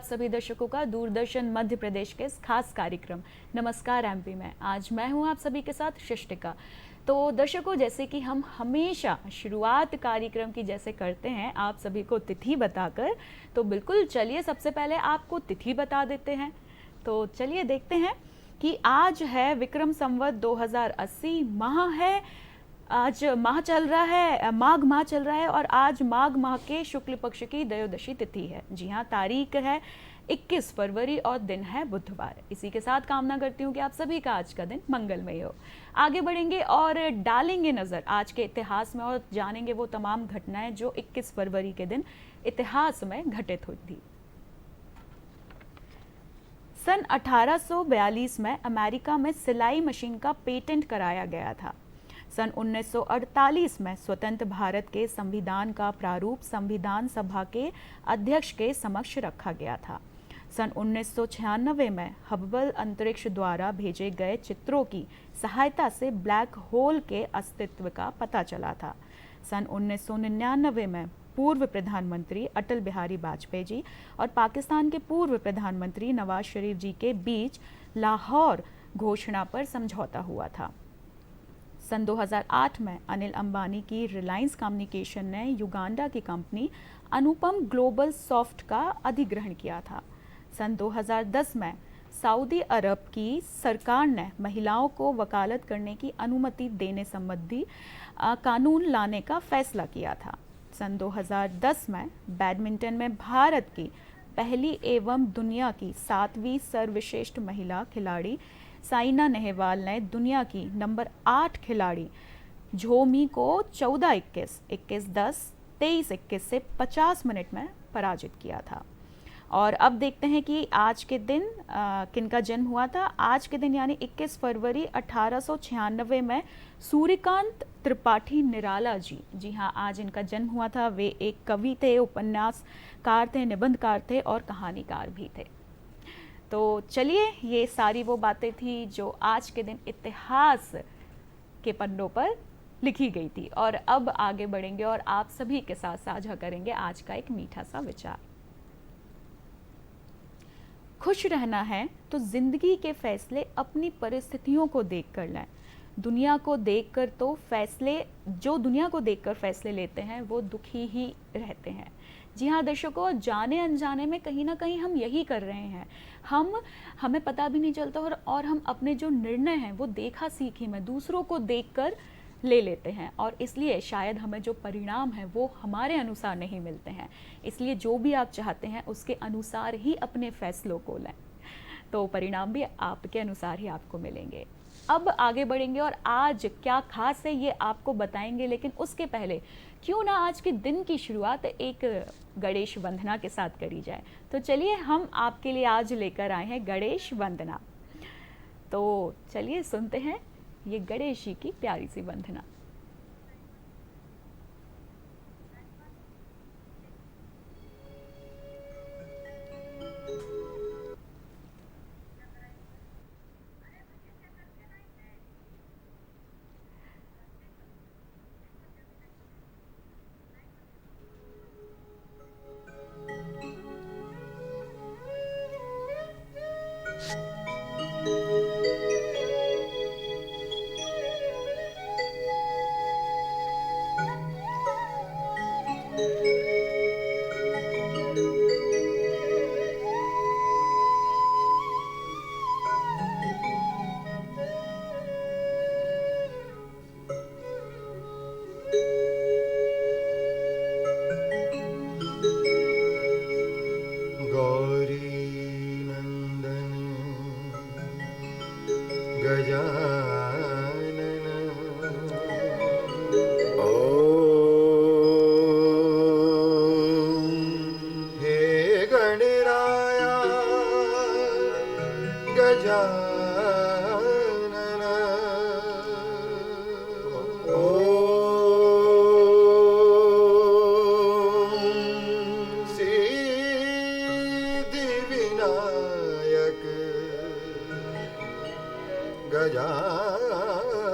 सभी दर्शकों का दूरदर्शन मध्य प्रदेश के इस खास कार्यक्रम नमस्कार एमपी में आज मैं हूं आप सभी के साथ शिष्टिका। तो दर्शकों, जैसे कि हम हमेशा शुरुआत कार्यक्रम की जैसे करते हैं आप सभी को तिथि बताकर, तो बिल्कुल चलिए सबसे पहले आपको तिथि बता देते हैं। तो चलिए देखते हैं कि आज है विक्रम संवत 2080, माह है, आज माह चल रहा है, माघ माह चल रहा है और आज माघ माह के शुक्ल पक्ष की त्रयोदशी तिथि है। जी हाँ, तारीख है 21 फरवरी और दिन है बुधवार। इसी के साथ कामना करती हूँ कि आप सभी का आज का दिन मंगलमय हो। आगे बढ़ेंगे और डालेंगे नज़र आज के इतिहास में और जानेंगे वो तमाम घटनाएं जो 21 फरवरी के दिन इतिहास में घटित हुई थी। सन 1842 में अमेरिका में सिलाई मशीन का पेटेंट कराया गया था। सन 1948 में स्वतंत्र भारत के संविधान का प्रारूप संविधान सभा के अध्यक्ष के समक्ष रखा गया था। सन 1996 में हबल अंतरिक्ष द्वारा भेजे गए चित्रों की सहायता से ब्लैक होल के अस्तित्व का पता चला था। सन 1999 में पूर्व प्रधानमंत्री अटल बिहारी वाजपेयी जी और पाकिस्तान के पूर्व प्रधानमंत्री नवाज शरीफ जी के बीच लाहौर घोषणा पर समझौता हुआ था। सन 2008 में अनिल अंबानी की रिलायंस कम्युनिकेशन ने युगांडा की कंपनी अनुपम ग्लोबल सॉफ्ट का अधिग्रहण किया था। सन 2010 में सऊदी अरब की सरकार ने महिलाओं को वकालत करने की अनुमति देने संबंधी कानून लाने का फैसला किया था। सन 2010 में बैडमिंटन में भारत की पहली एवं दुनिया की 7वीं सर्वश्रेष्ठ महिला खिलाड़ी साइना नेहवाल ने दुनिया की नंबर 8 खिलाड़ी झोमी को 14-21, 21-10, 23-21 से 50 मिनट में पराजित किया था। और अब देखते हैं कि आज के दिन किनका जन्म हुआ था। आज के दिन यानी 21 फरवरी 1896 में सूर्यकांत त्रिपाठी निराला जी, जी हाँ, आज इनका जन्म हुआ था। वे एक कवि थे, उपन्यासकार थे, निबंधकार थे और कहानीकार भी थे। तो चलिए, ये सारी वो बातें थी जो आज के दिन इतिहास के पन्नों पर लिखी गई थी। और अब आगे बढ़ेंगे और आप सभी के साथ साझा करेंगे आज का एक मीठा सा विचार। खुश रहना है तो जिंदगी के फैसले अपनी परिस्थितियों को देखकर लें। दुनिया को देखकर तो फैसले, जो दुनिया को देखकर फैसले लेते हैं वो दुखी ही रहते हैं। जी हाँ दर्शकों, जाने अनजाने में कहीं ना कहीं हम यही कर रहे हैं। हमें पता भी नहीं चलता और हम अपने जो निर्णय हैं वो देखा सीखी में दूसरों को देखकर ले लेते हैं और इसलिए शायद हमें जो परिणाम है वो हमारे अनुसार नहीं मिलते हैं। इसलिए जो भी आप चाहते हैं उसके अनुसार ही अपने फैसलों को लें, तो परिणाम भी आपके अनुसार ही आपको मिलेंगे। अब आगे बढ़ेंगे और आज क्या खास है ये आपको बताएंगे, लेकिन उसके पहले क्यों ना आज के दिन की शुरुआत एक गणेश वंदना के साथ करी जाए। तो चलिए, हम आपके लिए आज लेकर आए हैं गणेश वंदना। तो चलिए सुनते हैं ये गणेश जी की प्यारी सी वंदना। गजानन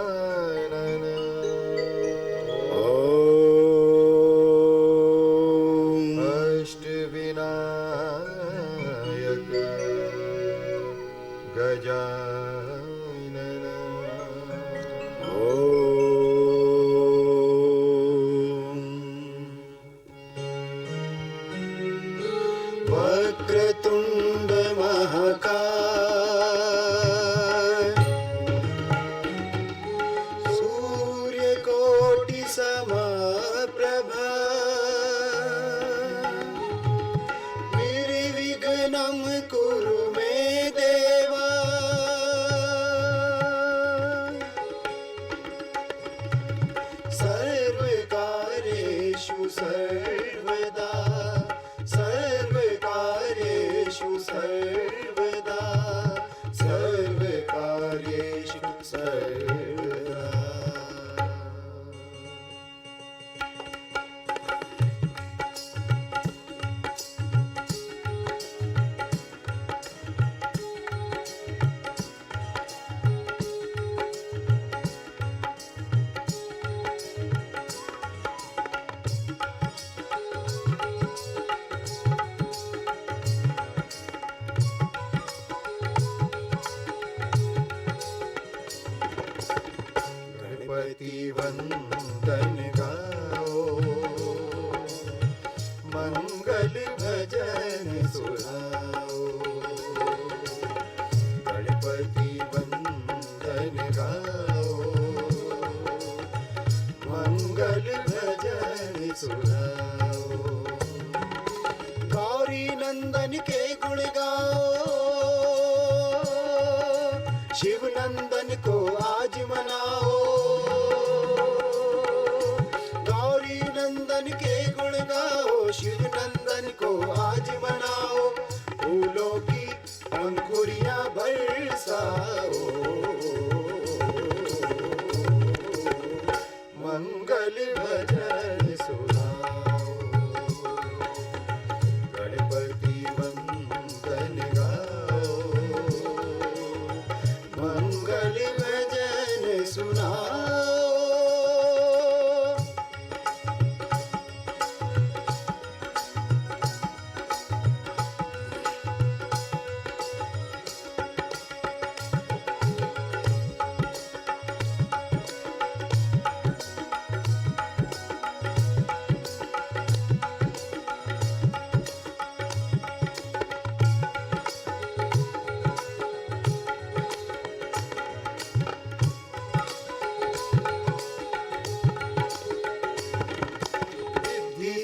अष्टविनायक गजानन वक्रतुंड महाकाय सूर्यकोटि समप्रभा निर्विघ्नं कुरु मे देवा सर्वकार्येषु सर्वदा सर्वकार्येषु सर्वदा सर्वकार्येषु सर्वदा गणपति वंदन गाओ मंगल भजन सुनाओ गणपति वंदन गाओ मंगल भजन सुनाओ गौरी नंदन के गुण गाओ शिव नंदन को आज मनाओ गौरी नंदन के गुण गाओ शिव नंदन को आज मनाओ फूलों की अंकुरियां बरसाओ मंगल भजन सुनाओ गणपति वंदन गाओ मंगल भजन सुनाओ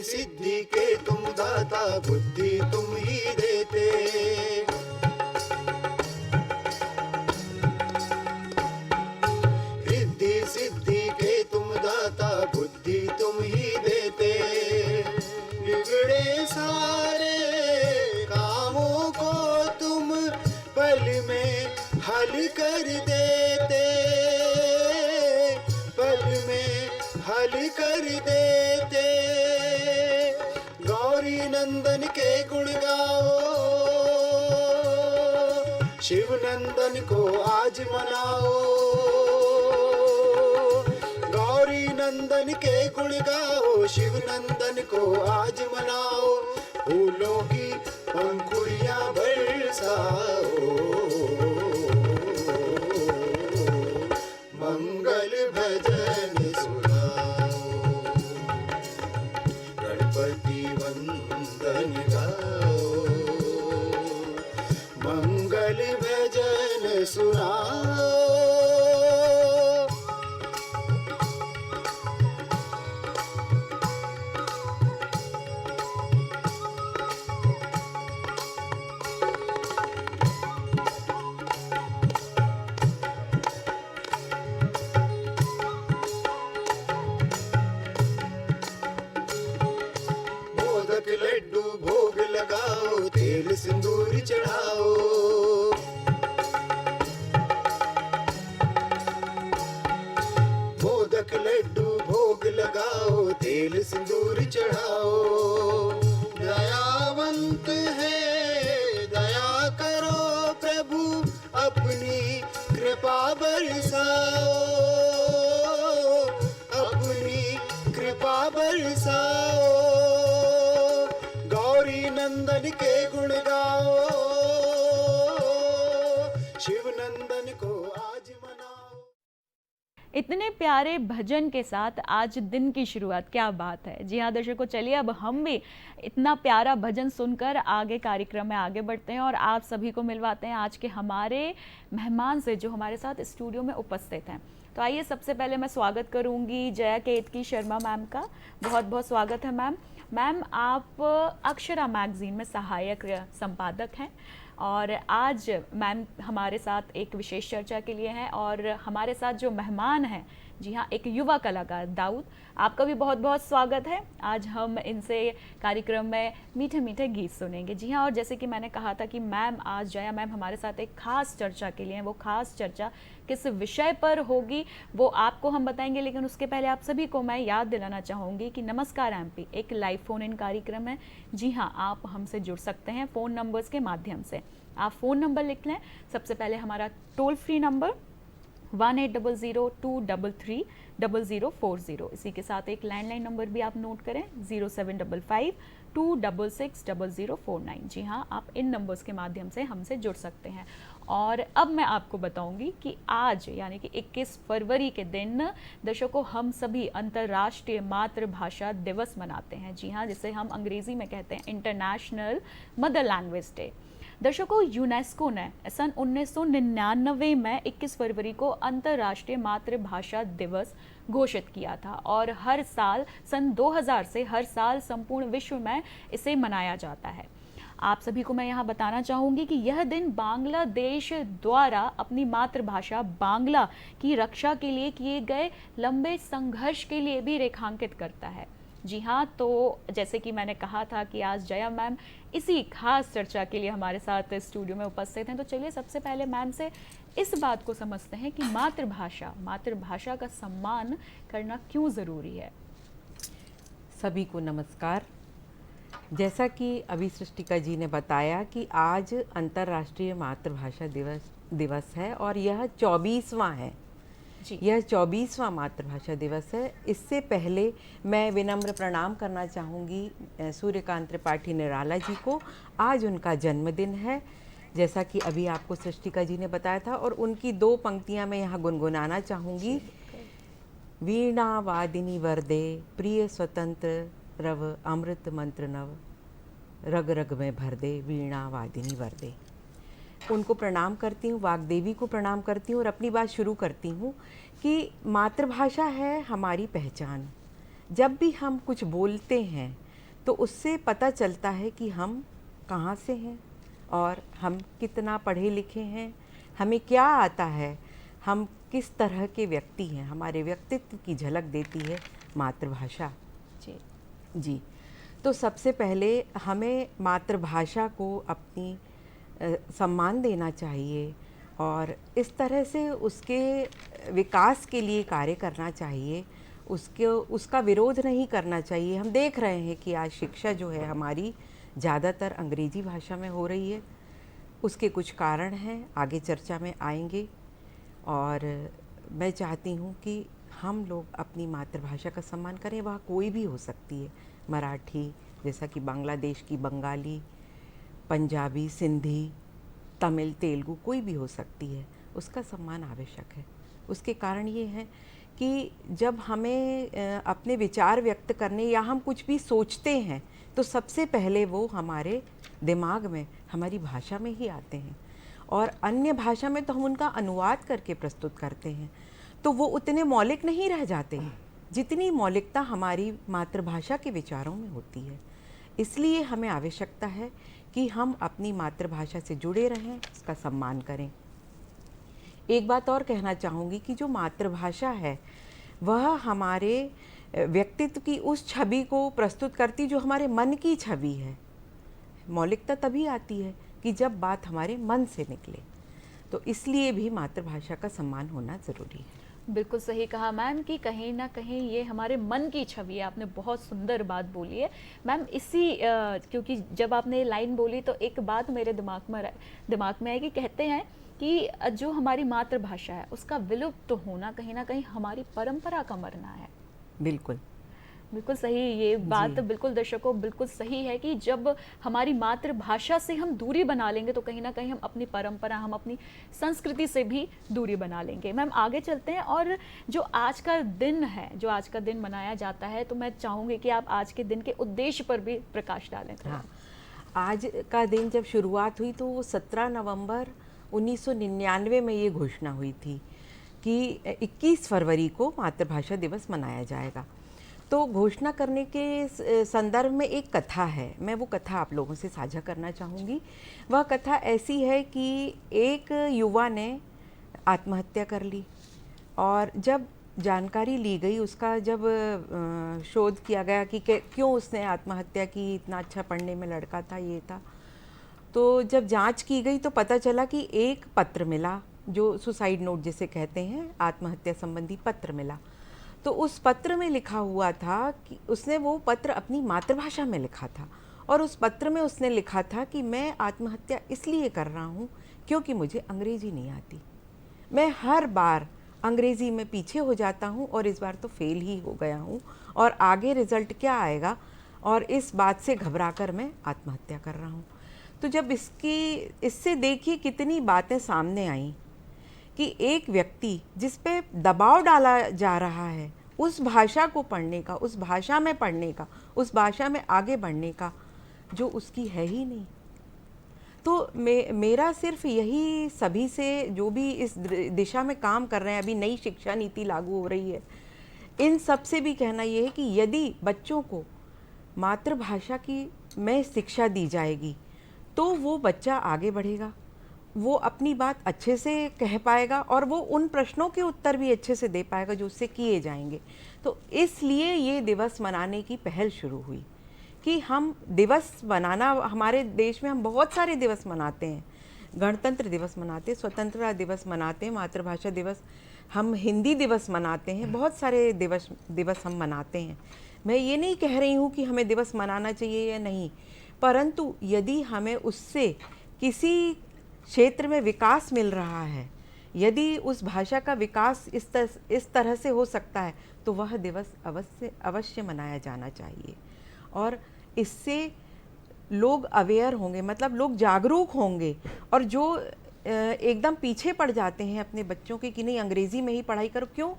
सिद्धि के तुम दाता बुद्धि तुम ही देते रिद्धि सिद्धि के तुम दाता बुद्धि तुम ही देते बिगड़े सारे कामों को तुम पल में हल कर देते पल में हल कर देते गौरी नंदन के गुण गाओ शिव नंदन को आज मनाओ गौरी नंदन के गुण गाओ शिव नंदन को आज मनाओ फूलों की अंकुरियां बरसाओ मंगल भजन सुनाओ गणपति वंदन गाओ मंगल भजन सुनाओ लड्डू भोग लगाओ तेल सिंदूर चढ़ाओ मोदक लड्डू भोग लगाओ तेल सिंदूर चढ़ाओ दयावंत है दया करो प्रभु अपनी कृपा मन के गुण गाओ, शिव नंदन को आज मनाओ। इतने प्यारे भजन के साथ आज दिन की शुरुआत, क्या बात है। जी हाँ दर्शकों, चलिए अब हम भी इतना प्यारा भजन सुनकर आगे कार्यक्रम में आगे बढ़ते हैं और आप सभी को मिलवाते हैं आज के हमारे मेहमान से जो हमारे साथ स्टूडियो में उपस्थित हैं। तो आइए सबसे पहले मैं स्वागत करूंगी जया केतकी शर्मा मैम का। बहुत बहुत स्वागत है मैम। मैम आप अक्षरा मैगजीन में सहायक संपादक हैं और आज मैम हमारे साथ एक विशेष चर्चा के लिए हैं और हमारे साथ जो मेहमान हैं, जी हाँ, एक युवा कलाकार दाऊद, आपका भी बहुत बहुत स्वागत है। आज हम इनसे कार्यक्रम में मीठे मीठे गीत सुनेंगे। जी हाँ, और जैसे कि मैंने कहा था कि मैम आज जया मैम हमारे साथ एक खास चर्चा के लिए हैं। वो खास चर्चा किस विषय पर होगी वो आपको हम बताएंगे, लेकिन उसके पहले आप सभी को मैं याद दिलाना चाहूँगी कि नमस्कार एमपी एक लाइव फ़ोन इन कार्यक्रम है। जी हाँ, आप हमसे जुड़ सकते हैं फ़ोन नंबर्स के माध्यम से। आप फ़ोन नंबर लिख लें। सबसे पहले हमारा टोल फ्री नंबर 1800-233-0040। इसी के साथ एक लैंडलाइन नंबर भी आप नोट करें 0755-266-0049। जी हाँ, आप इन नंबर्स के माध्यम से हमसे जुड़ सकते हैं। और अब मैं आपको बताऊंगी कि आज यानी कि 21 फरवरी के दिन दर्शकों हम सभी अंतर्राष्ट्रीय मातृभाषा दिवस मनाते हैं। जी हाँ, जिसे हम अंग्रेजी में कहते हैं इंटरनेशनल मदर लैंग्वेज डे। दर्शकों, यूनेस्को ने सन 1999 में 21 फरवरी को अंतर्राष्ट्रीय मातृभाषा दिवस घोषित किया था और हर साल सन 2000 से हर साल संपूर्ण विश्व में इसे मनाया जाता है। आप सभी को मैं यहाँ बताना चाहूँगी कि यह दिन बांग्लादेश द्वारा अपनी मातृभाषा बांग्ला की रक्षा के लिए किए गए लंबे संघर्ष के लिए भी रेखांकित करता है। जी हाँ, तो जैसे कि मैंने कहा था कि आज जया मैम इसी खास चर्चा के लिए हमारे साथ स्टूडियो में उपस्थित हैं। तो चलिए सबसे पहले मैम से इस बात को समझते हैं कि मातृभाषा का सम्मान करना क्यों ज़रूरी है। सभी को नमस्कार। जैसा कि अभी सृष्टिका जी ने बताया कि आज अंतर्राष्ट्रीय मातृभाषा दिवस है और यह 24वां है। यह 24वां मातृभाषा दिवस है। इससे पहले मैं विनम्र प्रणाम करना चाहूँगी सूर्यकांत त्रिपाठी निराला जी को। आज उनका जन्मदिन है, जैसा कि अभी आपको सृष्टिका जी ने बताया था, और उनकी 2 पंक्तियाँ मैं यहाँ गुनगुनाना चाहूँगी। वीणा वादिनी वरदे प्रिय स्वतंत्र रव अमृत मंत्र नव, रग रग में भर दे वीणा वादिनी वरदे। उनको प्रणाम करती हूँ, वाग्देवी को प्रणाम करती हूँ और अपनी बात शुरू करती हूँ कि मातृभाषा है हमारी पहचान। जब भी हम कुछ बोलते हैं तो उससे पता चलता है कि हम कहाँ से हैं और हम कितना पढ़े लिखे हैं, हमें क्या आता है, हम किस तरह के व्यक्ति हैं। हमारे व्यक्तित्व की झलक देती है मातृभाषा। जी, तो सबसे पहले हमें मातृभाषा को अपनी सम्मान देना चाहिए और इस तरह से उसके विकास के लिए कार्य करना चाहिए। उसका विरोध नहीं करना चाहिए। हम देख रहे हैं कि आज शिक्षा जो है हमारी ज़्यादातर अंग्रेजी भाषा में हो रही है। उसके कुछ कारण हैं, आगे चर्चा में आएंगे। और मैं चाहती हूँ कि हम लोग अपनी मातृभाषा का सम्मान करें। वह कोई भी हो सकती है, मराठी जैसा कि बांग्लादेश की बंगाली, पंजाबी, सिंधी, तमिल, तेलुगु, कोई भी हो सकती है। उसका सम्मान आवश्यक है। उसके कारण ये है कि जब हमें अपने विचार व्यक्त करने या हम कुछ भी सोचते हैं तो सबसे पहले वो हमारे दिमाग में, हमारी भाषा में ही आते हैं और अन्य भाषा में तो हम उनका अनुवाद करके प्रस्तुत करते हैं, तो वो उतने मौलिक नहीं रह जाते हैं जितनी मौलिकता हमारी मातृभाषा के विचारों में होती है। इसलिए हमें आवश्यकता है कि हम अपनी मातृभाषा से जुड़े रहें, उसका सम्मान करें। एक बात और कहना चाहूँगी कि जो मातृभाषा है वह हमारे व्यक्तित्व की उस छवि को प्रस्तुत करती जो हमारे मन की छवि है। मौलिकता तभी आती है कि जब बात हमारे मन से निकले, तो इसलिए भी मातृभाषा का सम्मान होना ज़रूरी है। बिल्कुल सही कहा मैम कि कहीं ना कहीं ये हमारे मन की छवि है। आपने बहुत सुंदर बात बोली है मैम। इसी क्योंकि जब आपने लाइन बोली तो एक बात मेरे दिमाग में है कि कहते हैं कि जो हमारी मातृभाषा है उसका विलुप्त तो होना कहीं ना कहीं हमारी परंपरा का मरना है। बिल्कुल। बिल्कुल सही, ये बात जी। बिल्कुल दर्शकों बिल्कुल सही है कि जब हमारी मातृभाषा से हम दूरी बना लेंगे तो कहीं ना कहीं हम अपनी परंपरा, हम अपनी संस्कृति से भी दूरी बना लेंगे। मैम आगे चलते हैं, और जो आज का दिन है, जो आज का दिन मनाया जाता है, तो मैं चाहूँगी कि आप आज के दिन के उद्देश्य पर भी प्रकाश डालें थोड़ा। हाँ, आज का दिन जब शुरुआत हुई तो वो 17 नवंबर 1999 में ये घोषणा हुई थी कि 21 फरवरी को मातृभाषा दिवस मनाया जाएगा। तो घोषणा करने के संदर्भ में एक कथा है, मैं वो कथा आप लोगों से साझा करना चाहूँगी। वह कथा ऐसी है कि एक युवा ने आत्महत्या कर ली, और जब जानकारी ली गई, उसका जब शोध किया गया कि क्यों उसने आत्महत्या की, इतना अच्छा पढ़ने में लड़का था, ये था, तो जब जांच की गई तो पता चला कि एक पत्र मिला, जो सुसाइड नोट जिसे कहते हैं, आत्महत्या संबंधी पत्र मिला। तो उस पत्र में लिखा हुआ था कि उसने वो पत्र अपनी मातृभाषा में लिखा था, और उस पत्र में उसने लिखा था कि मैं आत्महत्या इसलिए कर रहा हूँ क्योंकि मुझे अंग्रेजी नहीं आती। मैं हर बार अंग्रेज़ी में पीछे हो जाता हूँ और इस बार तो फेल ही हो गया हूँ, और आगे रिज़ल्ट क्या आएगा, और इस बात से घबराकर मैं आत्महत्या कर रहा हूँ। तो जब इससे देखिए कितनी बातें सामने आई कि एक व्यक्ति जिस पे दबाव डाला जा रहा है उस भाषा को पढ़ने का, उस भाषा में पढ़ने का, उस भाषा में आगे बढ़ने का, जो उसकी है ही नहीं। तो मेरा सिर्फ यही सभी से, जो भी इस दिशा में काम कर रहे हैं, अभी नई शिक्षा नीति लागू हो रही है, इन सब से भी कहना ये है कि यदि बच्चों को मातृभाषा की में शिक्षा दी जाएगी तो वो बच्चा आगे बढ़ेगा, वो अपनी बात अच्छे से कह पाएगा, और वो उन प्रश्नों के उत्तर भी अच्छे से दे पाएगा जो उससे किए जाएंगे। तो इसलिए ये दिवस मनाने की पहल शुरू हुई कि हम दिवस मनाना, हमारे देश में हम बहुत सारे दिवस मनाते हैं, गणतंत्र दिवस मनाते हैं, स्वतंत्रता दिवस मनाते हैं, मातृभाषा दिवस, हम हिंदी दिवस मनाते हैं, बहुत सारे दिवस हम मनाते हैं। मैं ये नहीं कह रही हूँ कि हमें दिवस मनाना चाहिए या नहीं, परंतु यदि हमें उससे किसी क्षेत्र में विकास मिल रहा है, यदि उस भाषा का विकास इस तरह से हो सकता है, तो वह दिवस अवश्य मनाया जाना चाहिए। और इससे लोग अवेयर होंगे, मतलब लोग जागरूक होंगे, और जो एकदम पीछे पड़ जाते हैं अपने बच्चों के कि नहीं अंग्रेज़ी में ही पढ़ाई करो, क्यों?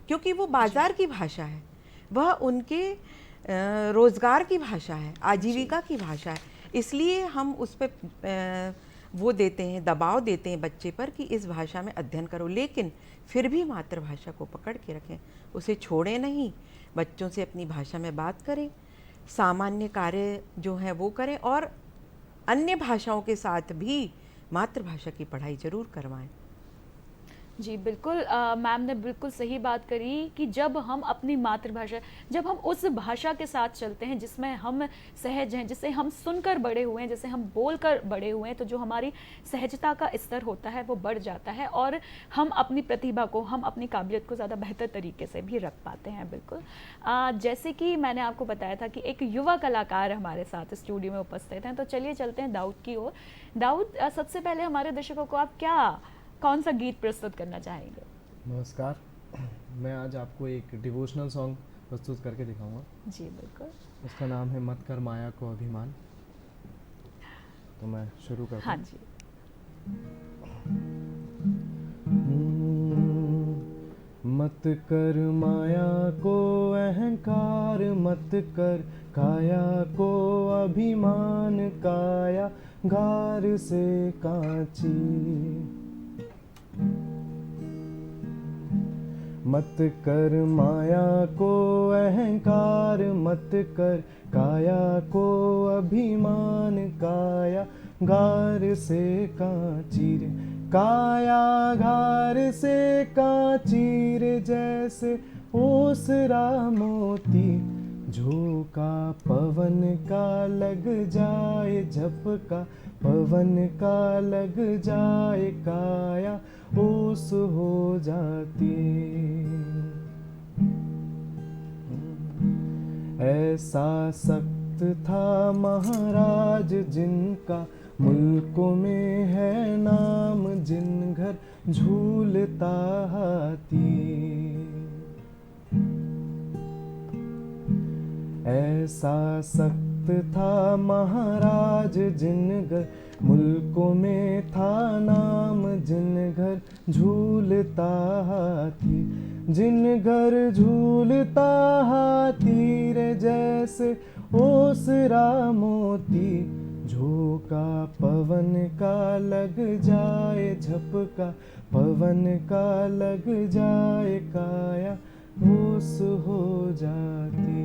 क्योंकि वो बाज़ार की भाषा है, वह उनके रोज़गार की भाषा है, आजीविका की भाषा है, इसलिए हम उस पर वो देते हैं, दबाव देते हैं बच्चे पर कि इस भाषा में अध्ययन करो। लेकिन फिर भी मातृभाषा को पकड़ के रखें, उसे छोड़ें नहीं, बच्चों से अपनी भाषा में बात करें, सामान्य कार्य जो हैं वो करें, और अन्य भाषाओं के साथ भी मातृभाषा की पढ़ाई जरूर करवाएं। जी बिल्कुल, मैम ने बिल्कुल सही बात करी कि जब हम अपनी मातृभाषा, जब हम उस भाषा के साथ चलते हैं जिसमें हम सहज हैं, जिसे हम सुनकर बड़े हुए हैं, जिसे हम बोलकर बड़े हुए हैं, तो जो हमारी सहजता का स्तर होता है वो बढ़ जाता है, और हम अपनी प्रतिभा को, हम अपनी काबिलियत को ज़्यादा बेहतर तरीके से भी रख पाते हैं। बिल्कुल, जैसे कि मैंने आपको बताया था कि एक युवा कलाकार हमारे साथ स्टूडियो में उपस्थित हैं, तो चलिए चलते हैं दाऊद की ओर। दाऊद, सबसे पहले हमारे दर्शकों को आप कौन सा गीत प्रस्तुत करना चाहेंगे? नमस्कार, मैं आज आपको एक डिवोशनल सॉन्ग प्रस्तुत करके दिखाऊंगा। जी बिल्कुल। उसका नाम है मत कर माया को अभिमान। तो मैं शुरू करता हूँ। हाँ जी। मत कर माया को अहंकार, मत कर काया को अभिमान, काया गार से कांची। मत कर माया को अहंकार, मत कर काया को अभिमान, काया गार से कांची रे, काया घार से कांची रे, जैसे ओसरा मोती, झोंका पवन का लग जाए, झपका पवन का लग जाए, काया ओस हो जाती। ऐसा सख्त था महाराज जिनका मुल्कों में है नाम, जिन घर झूलता हाथी। ऐसा सख्त था महाराज जिन घर मुल्कों में था नाम, जिन घर झूलता हाथी, जिन घर झूलता हाथी रे जैसे ओसरा मोती, झोंका पवन का लग जाए झपका, पवन का लग जाए काया ओस हो जाती।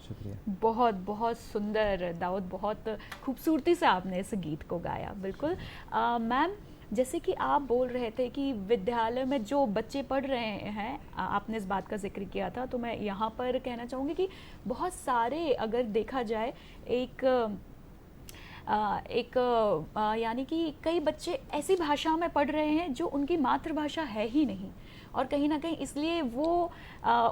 शुक्रिया। बहुत बहुत सुंदर दाऊद, बहुत खूबसूरती से आपने इस गीत को गाया। बिल्कुल मैम, जैसे कि आप बोल रहे थे कि विद्यालय में जो बच्चे पढ़ रहे हैं, आपने इस बात का जिक्र किया था, तो मैं यहाँ पर कहना चाहूँगी कि बहुत सारे, अगर देखा जाए, यानी कि कई बच्चे ऐसी भाषा में पढ़ रहे हैं जो उनकी मातृभाषा है ही नहीं, और कहीं ना कहीं इसलिए वो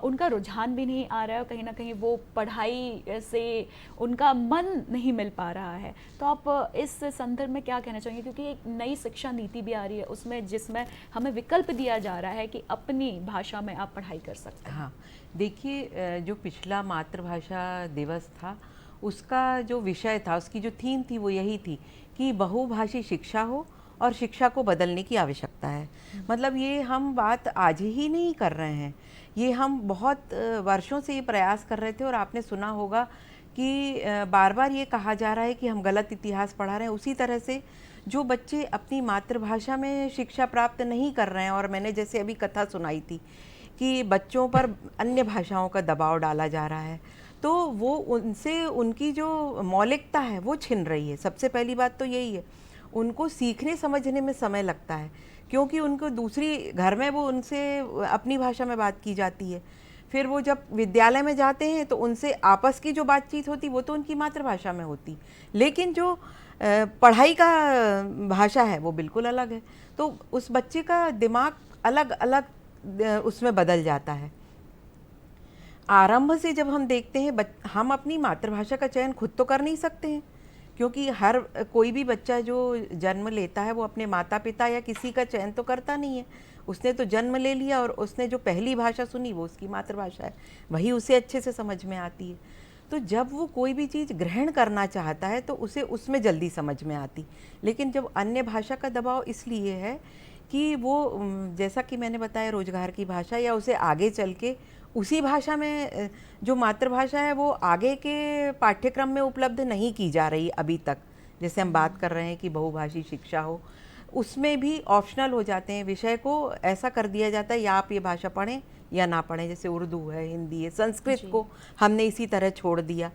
उनका रुझान भी नहीं आ रहा है, और कहीं ना कहीं वो पढ़ाई से उनका मन नहीं मिल पा रहा है। तो आप इस संदर्भ में क्या कहना चाहेंगे, क्योंकि एक नई शिक्षा नीति भी आ रही है उसमें, जिसमें हमें विकल्प दिया जा रहा है कि अपनी भाषा में आप पढ़ाई कर सकते हैं। हाँ, देखिए, जो पिछला मातृभाषा दिवस था उसका जो विषय था, उसकी जो थीम थी वो यही थी कि बहुभाषी शिक्षा हो और शिक्षा को बदलने की आवश्यकता है। मतलब ये हम बात आज ही नहीं कर रहे हैं, ये हम बहुत वर्षों से ये प्रयास कर रहे थे। और आपने सुना होगा कि बार बार ये कहा जा रहा है कि हम गलत इतिहास पढ़ा रहे हैं। उसी तरह से जो बच्चे अपनी मातृभाषा में शिक्षा प्राप्त नहीं कर रहे हैं, और मैंने जैसे अभी कथा सुनाई थी कि बच्चों पर अन्य भाषाओं का दबाव डाला जा रहा है, तो वो उनसे उनकी जो मौलिकता है वो छिन रही है। सबसे पहली बात तो यही है, उनको सीखने समझने में समय लगता है, क्योंकि उनको दूसरी घर में वो उनसे अपनी भाषा में बात की जाती है। फिर वो जब विद्यालय में जाते हैं तो उनसे आपस की जो बातचीत होती वो तो उनकी मातृभाषा में होती, लेकिन जो पढ़ाई का भाषा है वो बिल्कुल अलग है। तो उस बच्चे का दिमाग अलग अलग उसमें बदल जाता है। आरंभ से जब हम देखते हैं, हम अपनी मातृभाषा का चयन खुद तो कर नहीं सकते हैं, क्योंकि हर कोई भी बच्चा जो जन्म लेता है वो अपने माता पिता या किसी का चयन तो करता नहीं है। उसने तो जन्म ले लिया और उसने जो पहली भाषा सुनी वो उसकी मातृभाषा है, वही उसे अच्छे से समझ में आती है। तो जब वो कोई भी चीज़ ग्रहण करना चाहता है तो उसे उसमें जल्दी समझ में आती। लेकिन जब अन्य भाषा का दबाव इसलिए है कि वो, जैसा कि मैंने बताया, रोजगार की भाषा, या उसे आगे चल के उसी भाषा में जो मातृभाषा है वो आगे के पाठ्यक्रम में उपलब्ध नहीं की जा रही अभी तक। जैसे हम बात कर रहे हैं कि बहुभाषी शिक्षा हो, उसमें भी ऑप्शनल हो जाते हैं, विषय को ऐसा कर दिया जाता है या आप ये भाषा पढ़ें या ना पढ़ें। जैसे उर्दू है, हिंदी है, संस्कृत को हमने इसी तरह छोड़ दिया।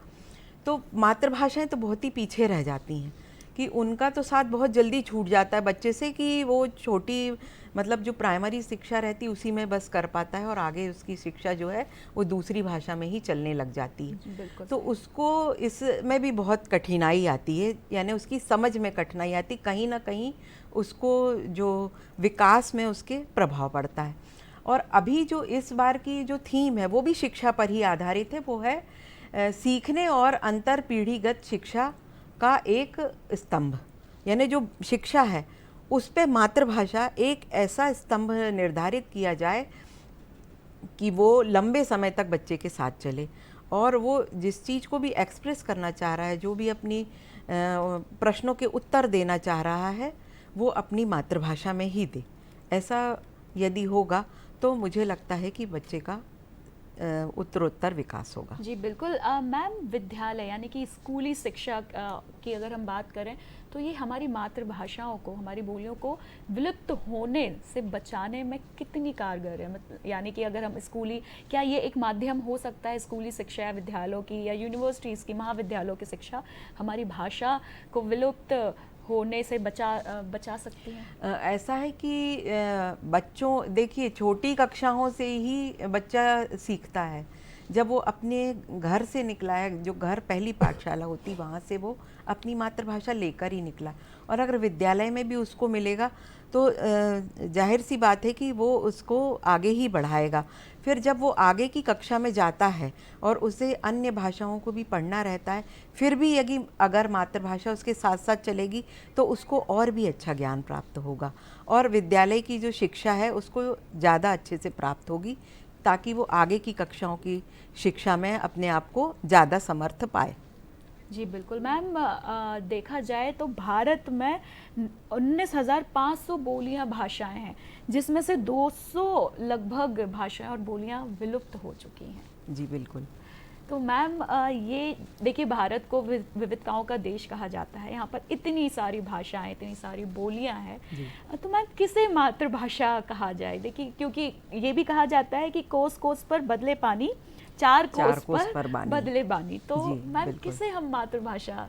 तो मातृभाषाएं तो बहुत ही पीछे रह जाती हैं, कि उनका तो साथ बहुत जल्दी छूट जाता है बच्चे से, कि वो छोटी, मतलब जो प्राइमरी शिक्षा रहती है उसी में बस कर पाता है, और आगे उसकी शिक्षा जो है वो दूसरी भाषा में ही चलने लग जाती है। तो उसको इसमें भी बहुत कठिनाई आती है, यानी उसकी समझ में कठिनाई आती, कहीं ना कहीं उसको जो विकास में उसके प्रभाव पड़ता है। और अभी जो इस बार की जो थीम है वो भी शिक्षा पर ही आधारित है, वो है सीखने और अंतर पीढ़ीगत शिक्षा का एक स्तंभ। यानी जो शिक्षा है उस पे मातृभाषा एक ऐसा स्तंभ निर्धारित किया जाए कि वो लंबे समय तक बच्चे के साथ चले, और वो जिस चीज़ को भी एक्सप्रेस करना चाह रहा है, जो भी अपनी प्रश्नों के उत्तर देना चाह रहा है, वो अपनी मातृभाषा में ही दे। ऐसा यदि होगा तो मुझे लगता है कि बच्चे का उत्तरोत्तर विकास होगा। जी बिल्कुल। मैम, विद्यालय यानी कि स्कूली शिक्षा की अगर हम बात करें तो ये हमारी मातृभाषाओं को, हमारी बोलियों को विलुप्त होने से बचाने में कितनी कारगर है? मतलब यानी कि अगर हम स्कूली, क्या ये एक माध्यम हो सकता है स्कूली शिक्षा या विद्यालयों की या यूनिवर्सिटीज़ की, महाविद्यालयों की शिक्षा हमारी भाषा को विलुप्त होने से बचा सकती हैं? ऐसा है कि बच्चों, देखिए, छोटी कक्षाओं से ही बच्चा सीखता है। जब वो अपने घर से निकला है, जो घर पहली पाठशाला होती, वहाँ से वो अपनी मातृभाषा लेकर ही निकला, और अगर विद्यालय में भी उसको मिलेगा तो जाहिर सी बात है कि वो उसको आगे ही बढ़ाएगा। फिर जब वो आगे की कक्षा में जाता है और उसे अन्य भाषाओं को भी पढ़ना रहता है, फिर भी यदि अगर मातृभाषा उसके साथ साथ चलेगी तो उसको और भी अच्छा ज्ञान प्राप्त होगा, और विद्यालय की जो शिक्षा है उसको ज़्यादा अच्छे से प्राप्त होगी, ताकि वो आगे की कक्षाओं की शिक्षा में अपने आप को ज़्यादा समर्थ पाए। जी बिल्कुल मैम, देखा जाए तो भारत में 19,500 बोलियां भाषाएं हैं, जिसमें से 200 लगभग भाषाएं और बोलियां विलुप्त हो चुकी हैं। जी बिल्कुल। तो मैम ये देखिए, भारत को विविधताओं का देश कहा जाता है, यहाँ पर इतनी सारी भाषाएं, इतनी सारी बोलियां हैं, तो मैम किसे मातृभाषा कहा जाए? देखिए, क्योंकि ये भी कहा जाता है कि कोस कोस पर बदले पानी, चार कोस पर बदले बानी, तो मैम किसे हम मातृभाषा?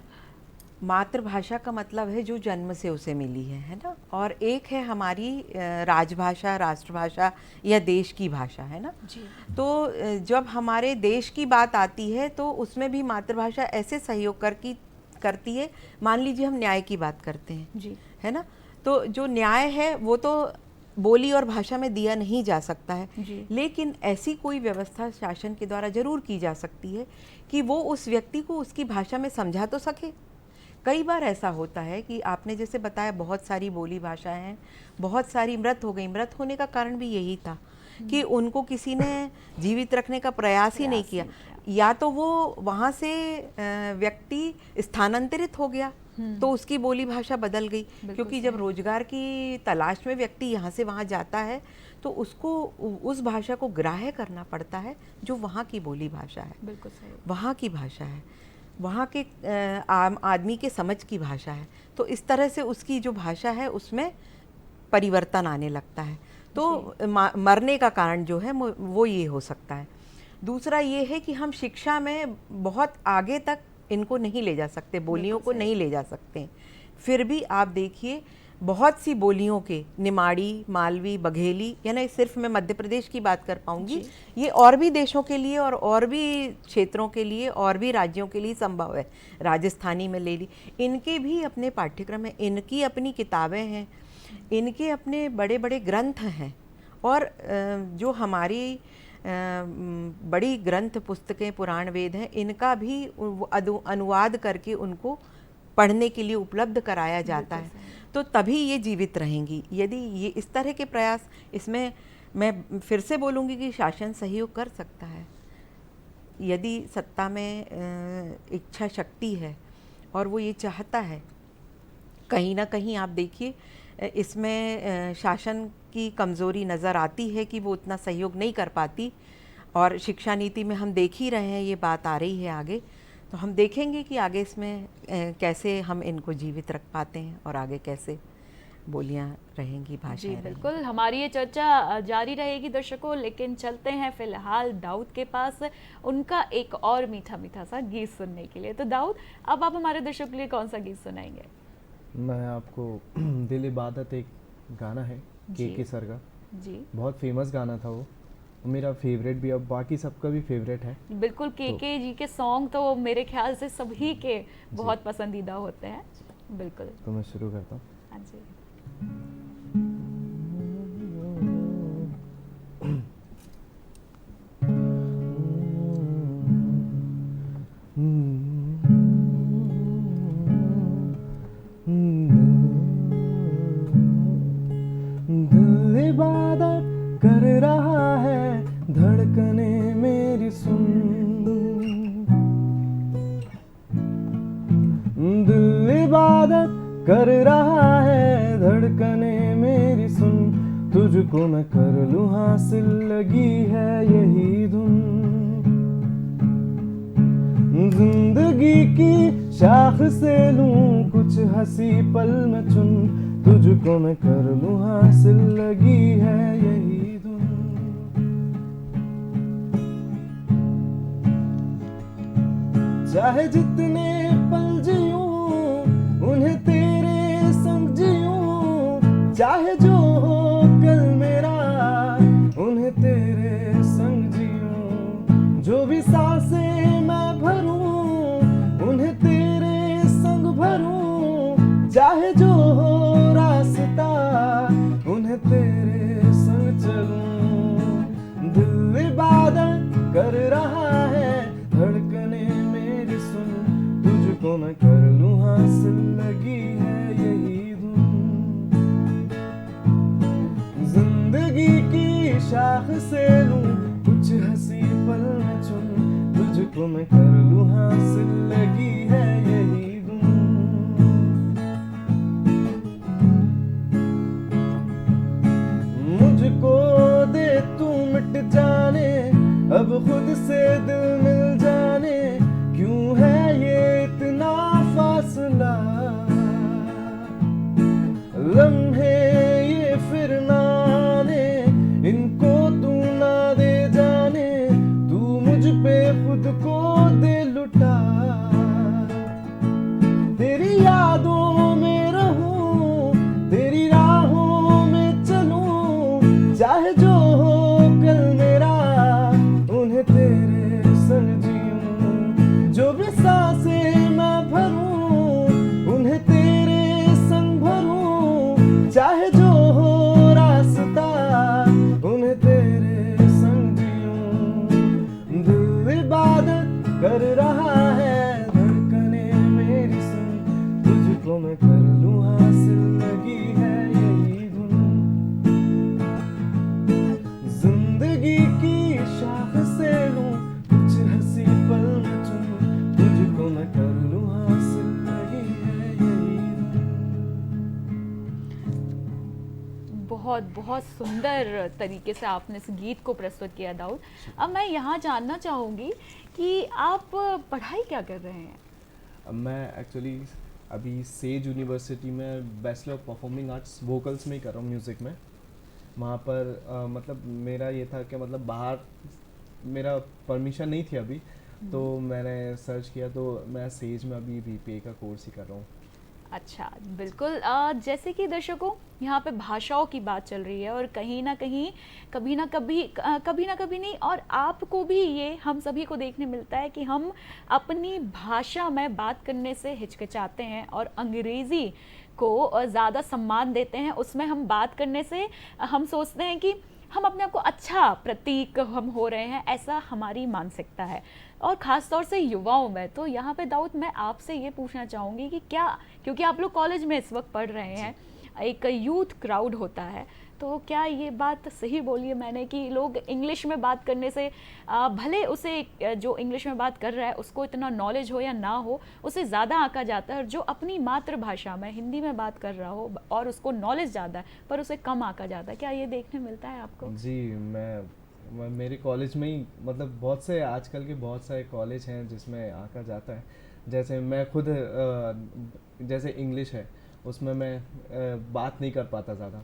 मातृभाषा का मतलब है जो जन्म से उसे मिली है ना, और एक है हमारी राजभाषा, राष्ट्रभाषा या देश की भाषा, है ना जी। तो जब हमारे देश की बात आती है तो उसमें भी मातृभाषा ऐसे सहयोग करती है। मान लीजिए हम न्याय की बात करते हैं जी, है ना, तो जो न्याय है वो तो बोली और भाषा में दिया नहीं जा सकता है, लेकिन ऐसी कोई व्यवस्था शासन के द्वारा जरूर की जा सकती है कि वो उस व्यक्ति को उसकी भाषा में समझा तो सके। कई बार ऐसा होता है कि आपने जैसे बताया बहुत सारी बोली भाषाएं हैं, बहुत सारी मृत हो गई। मृत होने का कारण भी यही था कि उनको किसी ने जीवित रखने का प्रयास ही नहीं किया, या तो वो वहाँ से व्यक्ति स्थानांतरित हो गया तो उसकी बोली भाषा बदल गई, क्योंकि जब रोजगार की तलाश में व्यक्ति यहाँ से वहाँ जाता है तो उसको उस भाषा को ग्राह्य करना पड़ता है जो वहाँ की बोली भाषा है, बिल्कुल सही, वहाँ की भाषा है, वहाँ के आम आदमी के समझ की भाषा है। तो इस तरह से उसकी जो भाषा है उसमें परिवर्तन आने लगता है। तो मरने का कारण जो है वो ये हो सकता है। दूसरा ये है कि हम शिक्षा में बहुत आगे तक इनको नहीं ले जा सकते, बोलियों को नहीं ले जा सकते। फिर भी आप देखिए बहुत सी बोलियों के निमाड़ी, मालवी, बघेली, यानी सिर्फ मैं मध्य प्रदेश की बात कर पाऊंगी, ये और भी देशों के लिए और भी क्षेत्रों के लिए और भी राज्यों के लिए संभव है। राजस्थानी में ले ली, इनके भी अपने पाठ्यक्रम हैं, इनकी अपनी किताबें हैं, इनके अपने बड़े बड़े ग्रंथ हैं, और जो हमारी बड़ी ग्रंथ पुस्तकें पुराण वेद हैं, इनका भी अनुवाद करके उनको पढ़ने के लिए उपलब्ध कराया जाता है, तो तभी ये जीवित रहेंगी। यदि ये इस तरह के प्रयास, इसमें मैं फिर से बोलूँगी कि शासन सहयोग कर सकता है यदि सत्ता में इच्छा शक्ति है और वो ये चाहता है। कहीं ना कहीं आप देखिए इसमें शासन की कमज़ोरी नज़र आती है कि वो उतना सहयोग नहीं कर पाती, और शिक्षा नीति में हम देख ही रहे हैं, ये बात आ रही है आगे, तो हम देखेंगे कि आगे इसमें कैसे हम इनको जीवित रख पाते हैं और आगे कैसे बोलियां रहेंगी, भाषाएं जी बिल्कुल, हमारी ये चर्चा जारी रहेगी दर्शकों, लेकिन चलते हैं फिलहाल दाऊद के पास उनका एक और मीठा मीठा सा गीत सुनने के लिए। तो दाऊद, अब आप हमारे दर्शकों के लिए कौन सा गीत सुनाएंगे? मैं आपको दिल इबादत एक गाना है के सर का, जी बहुत फेमस गाना था वो, मेरा फेवरेट भी, अब बाकी सबका भी फेवरेट है। बिल्कुल, के जी के सॉन्ग तो मेरे ख्याल से सभी के बहुत पसंदीदा होते हैं। बिल्कुल, तो मैं शुरू करता हूँ। हाँ जी। दिल इबादत कर रहा है, धड़कने मेरी सुन, दिल इबादत कर रहा है, धड़कने मेरी सुन, तुझको मैं कर लूं हासिल, लगी है यही धुन, जिंदगी की शाख से लूं कुछ हंसी पल में चुन, तुझको मैं कर लूं हासिल, लगी है यही धुन। चाहे जितने पल जियूं उन्हें तेरे संग जियूं, चाहे जो हो कल मेरा उन्हें तेरे संग जियूं, जो भी सांसें मैं भरूं उन्हें तेरे संग भरूं, चाहे जो हो रास्ता उन्हें तेरे संग चलूं, दिल इबादत कर रहा है, धड़कने मेरी सुन, तुझको मैं कर लूं हासिल, लगी है यही धुन, जिंदगी की शाख से लूं मैं कर लूं हासिल लगी है यही धुन। जिंदगी की शाख से लूं कुछ हंसी पल में चुन, तुझको मैं कर लूं हासिल लगी है यही धुन। बहुत बहुत सुंदर तरीके से आपने इस गीत को प्रस्तुत किया दाऊद। अब मैं यहाँ जानना चाहूँगी कि आप पढ़ाई क्या कर रहे हैं? अब मैं एक्चुअली अभी सेज यूनिवर्सिटी में bachelor of performing arts vocals में ही कर रहा हूँ, म्यूज़िक में। वहाँ पर मतलब मेरा ये था कि मतलब बाहर मेरा परमिशन नहीं थी अभी, तो मैंने सर्च किया, तो मैं सेज में अभी बीपीए का कोर्स ही कर रहा हूँ। अच्छा, बिल्कुल। जैसे कि दर्शकों, यहाँ पे भाषाओं की बात चल रही है और कहीं ना कहीं कभी ना कभी नहीं, और आपको भी ये हम सभी को देखने मिलता है कि हम अपनी भाषा में बात करने से हिचकिचाते हैं और अंग्रेज़ी को ज़्यादा सम्मान देते हैं। उसमें हम बात करने से हम सोचते हैं कि हम अपने आप को अच्छा प्रतीक हम हो रहे हैं, ऐसा हमारी मानसिकता है, और ख़ास तौर से युवाओं में। तो यहाँ पे दाऊद, मैं आपसे ये पूछना चाहूँगी कि क्या, क्योंकि आप लोग कॉलेज में इस वक्त पढ़ रहे हैं, एक यूथ क्राउड होता है, तो क्या ये बात सही बोली है मैंने कि लोग इंग्लिश में बात करने से भले उसे जो इंग्लिश में बात कर रहा है उसको इतना नॉलेज हो या ना हो, उसे ज़्यादा आंका जाता है, और जो अपनी मातृभाषा में हिंदी में बात कर रहा हो और उसको नॉलेज ज़्यादा है पर उसे कम आंका जाता है? क्या ये देखने मिलता है आपको? जी, मैं मेरे कॉलेज में ही मतलब बहुत से आजकल के बहुत सारे कॉलेज हैं जिसमें आंका जाता है। जैसे मैं खुद जैसे इंग्लिश है उसमें मैं बात नहीं कर पाता ज़्यादा,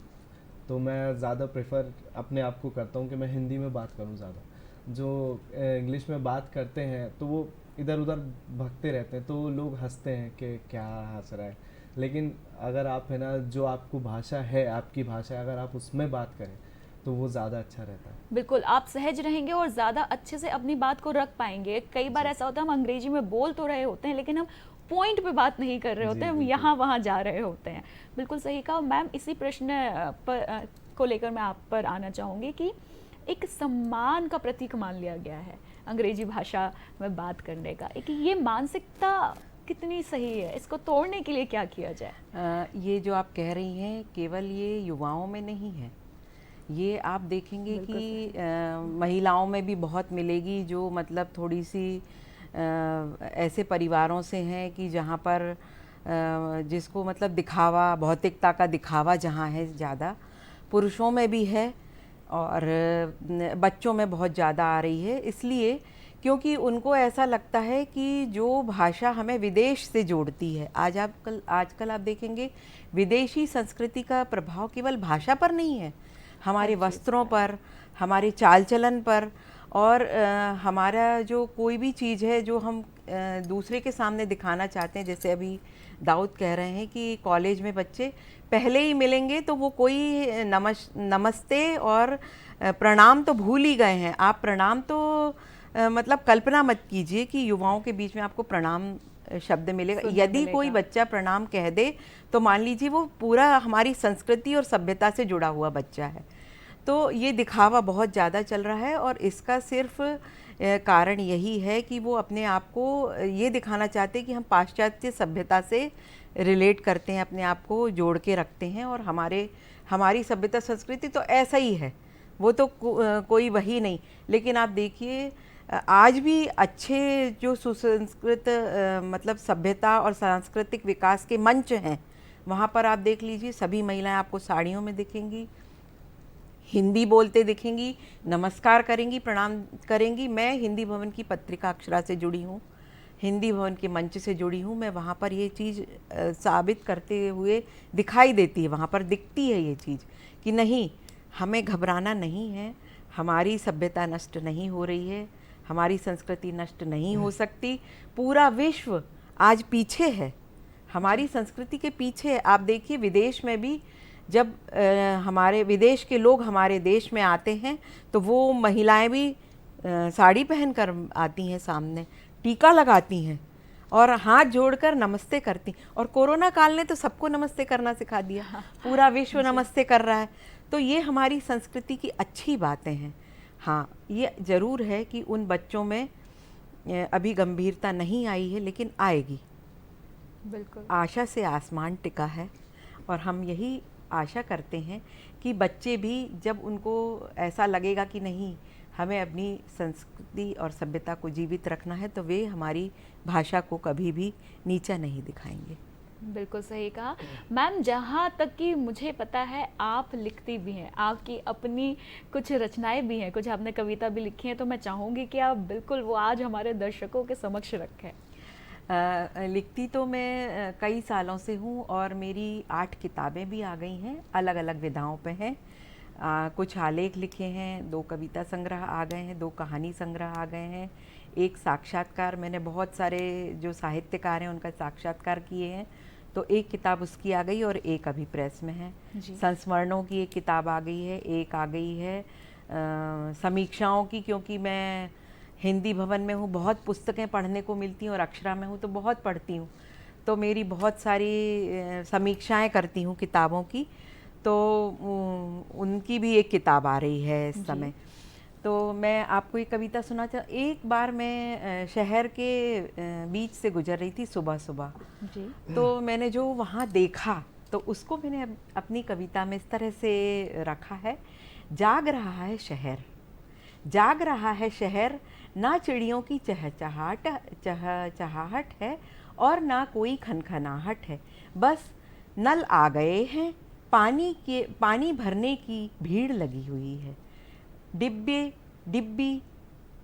तो मैं ज़्यादा प्रेफर अपने आप को करता हूँ कि मैं हिंदी में बात करूँ ज़्यादा। जो इंग्लिश में बात करते हैं तो वो इधर उधर भगते रहते हैं, तो लोग हंसते हैं कि क्या हंस रहा है। लेकिन अगर आप है ना, जो आपको भाषा है, आपकी भाषा है, अगर आप उसमें बात करें तो वो ज़्यादा अच्छा रहता है। बिल्कुल, आप सहज रहेंगे और ज़्यादा अच्छे से अपनी बात को रख पाएंगे। कई बार ऐसा होता है हम अंग्रेजी में बोल तो रहे होते हैं लेकिन हम पॉइंट पे बात नहीं कर रहे होते हैं, हम यहाँ वहाँ जा रहे होते हैं। बिल्कुल सही कहा। मैम, इसी प्रश्न को लेकर मैं आप पर आना चाहूँगी कि एक सम्मान का प्रतीक मान लिया गया है अंग्रेजी भाषा में बात करने का, एक ये मानसिकता कितनी सही है? इसको तोड़ने के लिए क्या किया जाए? ये जो आप कह रही हैं केवल ये युवाओं में नहीं है, ये आप देखेंगे कि महिलाओं में भी बहुत मिलेगी, जो मतलब थोड़ी सी ऐसे परिवारों से हैं कि जहाँ पर जिसको मतलब दिखावा, भौतिकता का दिखावा जहाँ है ज़्यादा, पुरुषों में भी है और बच्चों में बहुत ज़्यादा आ रही है। इसलिए क्योंकि उनको ऐसा लगता है कि जो भाषा हमें विदेश से जोड़ती है, आजकल आप देखेंगे विदेशी संस्कृति का प्रभाव केवल भाषा पर नहीं है, हमारे वस्त्रों पर, हमारे चाल चलन पर, और हमारा जो कोई भी चीज़ है जो हम दूसरे के सामने दिखाना चाहते हैं। जैसे अभी दाऊद कह रहे हैं कि कॉलेज में बच्चे पहले ही मिलेंगे तो वो कोई नमस्ते और प्रणाम तो भूल ही गए हैं। आप प्रणाम तो मतलब कल्पना मत कीजिए कि युवाओं के बीच में आपको प्रणाम शब्द मिलेगा। यदि कोई बच्चा प्रणाम कह दे तो मान लीजिए वो पूरा हमारी संस्कृति और सभ्यता से जुड़ा हुआ बच्चा है। तो ये दिखावा बहुत ज़्यादा चल रहा है और इसका सिर्फ कारण यही है कि वो अपने आप को ये दिखाना चाहते हैं कि हम पाश्चात्य सभ्यता से रिलेट करते हैं, अपने आप को जोड़ के रखते हैं, और हमारी सभ्यता संस्कृति तो ऐसा ही है, वो तो कोई वही नहीं। लेकिन आप देखिए आज भी अच्छे जो सुसंस्कृत मतलब सभ्यता और सांस्कृतिक विकास के मंच हैं, वहाँ पर आप देख लीजिए सभी महिलाएं आपको साड़ियों में दिखेंगी, हिंदी बोलते दिखेंगी, नमस्कार करेंगी, प्रणाम करेंगी। मैं हिंदी भवन की पत्रिका अक्षरा से जुड़ी हूँ, हिंदी भवन के मंच से जुड़ी हूँ। मैं वहाँ पर ये चीज़ साबित करते हुए दिखाई देती है, वहाँ पर दिखती है ये चीज़ कि नहीं, हमें घबराना नहीं है, हमारी सभ्यता नष्ट नहीं हो रही है, हमारी संस्कृति नष्ट नहीं हो सकती। पूरा विश्व आज पीछे है, हमारी संस्कृति के पीछे है। आप देखिए विदेश में भी जब हमारे विदेश के लोग हमारे देश में आते हैं तो वो महिलाएं भी साड़ी पहनकर आती हैं, सामने टीका लगाती हैं और हाथ जोड़कर नमस्ते करती। और कोरोना काल ने तो सबको नमस्ते करना सिखा दिया, पूरा विश्व नमस्ते कर रहा है। तो ये हमारी संस्कृति की अच्छी बातें हैं। हाँ, ये ज़रूर है कि उन बच्चों में अभी गंभीरता नहीं आई है, लेकिन आएगी। बिल्कुल। आशा से आसमान टिका है और हम यही आशा करते हैं कि बच्चे भी जब उनको ऐसा लगेगा कि नहीं हमें अपनी संस्कृति और सभ्यता को जीवित रखना है तो वे हमारी भाषा को कभी भी नीचा नहीं दिखाएंगे। बिल्कुल सही कहा मैम। जहाँ तक कि मुझे पता है आप लिखती भी हैं, आपकी अपनी कुछ रचनाएं भी हैं, कुछ आपने कविता भी लिखी हैं, तो मैं चाहूँगी कि आप बिल्कुल वो आज हमारे दर्शकों के समक्ष रखें। लिखती तो मैं कई सालों से हूँ और मेरी 8 किताबें भी आ गई हैं, अलग अलग विधाओं पे हैं। कुछ आलेख लिखे हैं, 2 कविता संग्रह आ गए हैं, 2 कहानी संग्रह आ गए हैं, एक साक्षात्कार, मैंने बहुत सारे जो साहित्यकार हैं उनका साक्षात्कार किए हैं, तो एक किताब उसकी आ गई और एक अभी प्रेस में है। संस्मरणों की एक किताब आ गई है, एक आ गई है समीक्षाओं की, क्योंकि मैं हिंदी भवन में हूँ, बहुत पुस्तकें पढ़ने को मिलती हैं और अक्षरा में हूँ तो बहुत पढ़ती हूँ, तो मेरी बहुत सारी समीक्षाएं करती हूँ किताबों की, तो उनकी भी एक किताब आ रही है इस समय। तो मैं आपको एक कविता सुना एक बार मैं शहर के बीच से गुजर रही थी सुबह सुबह जी। तो मैंने जो वहाँ देखा तो उसको मैंने अपनी कविता में इस तरह से रखा है। जाग रहा है शहर, जाग रहा है शहर, ना चिड़ियों की चहचहाहट है और ना कोई खनखनाहट है, बस नल आ गए हैं, पानी भरने की भीड़ लगी हुई है। डिब्बे, डिब्बी,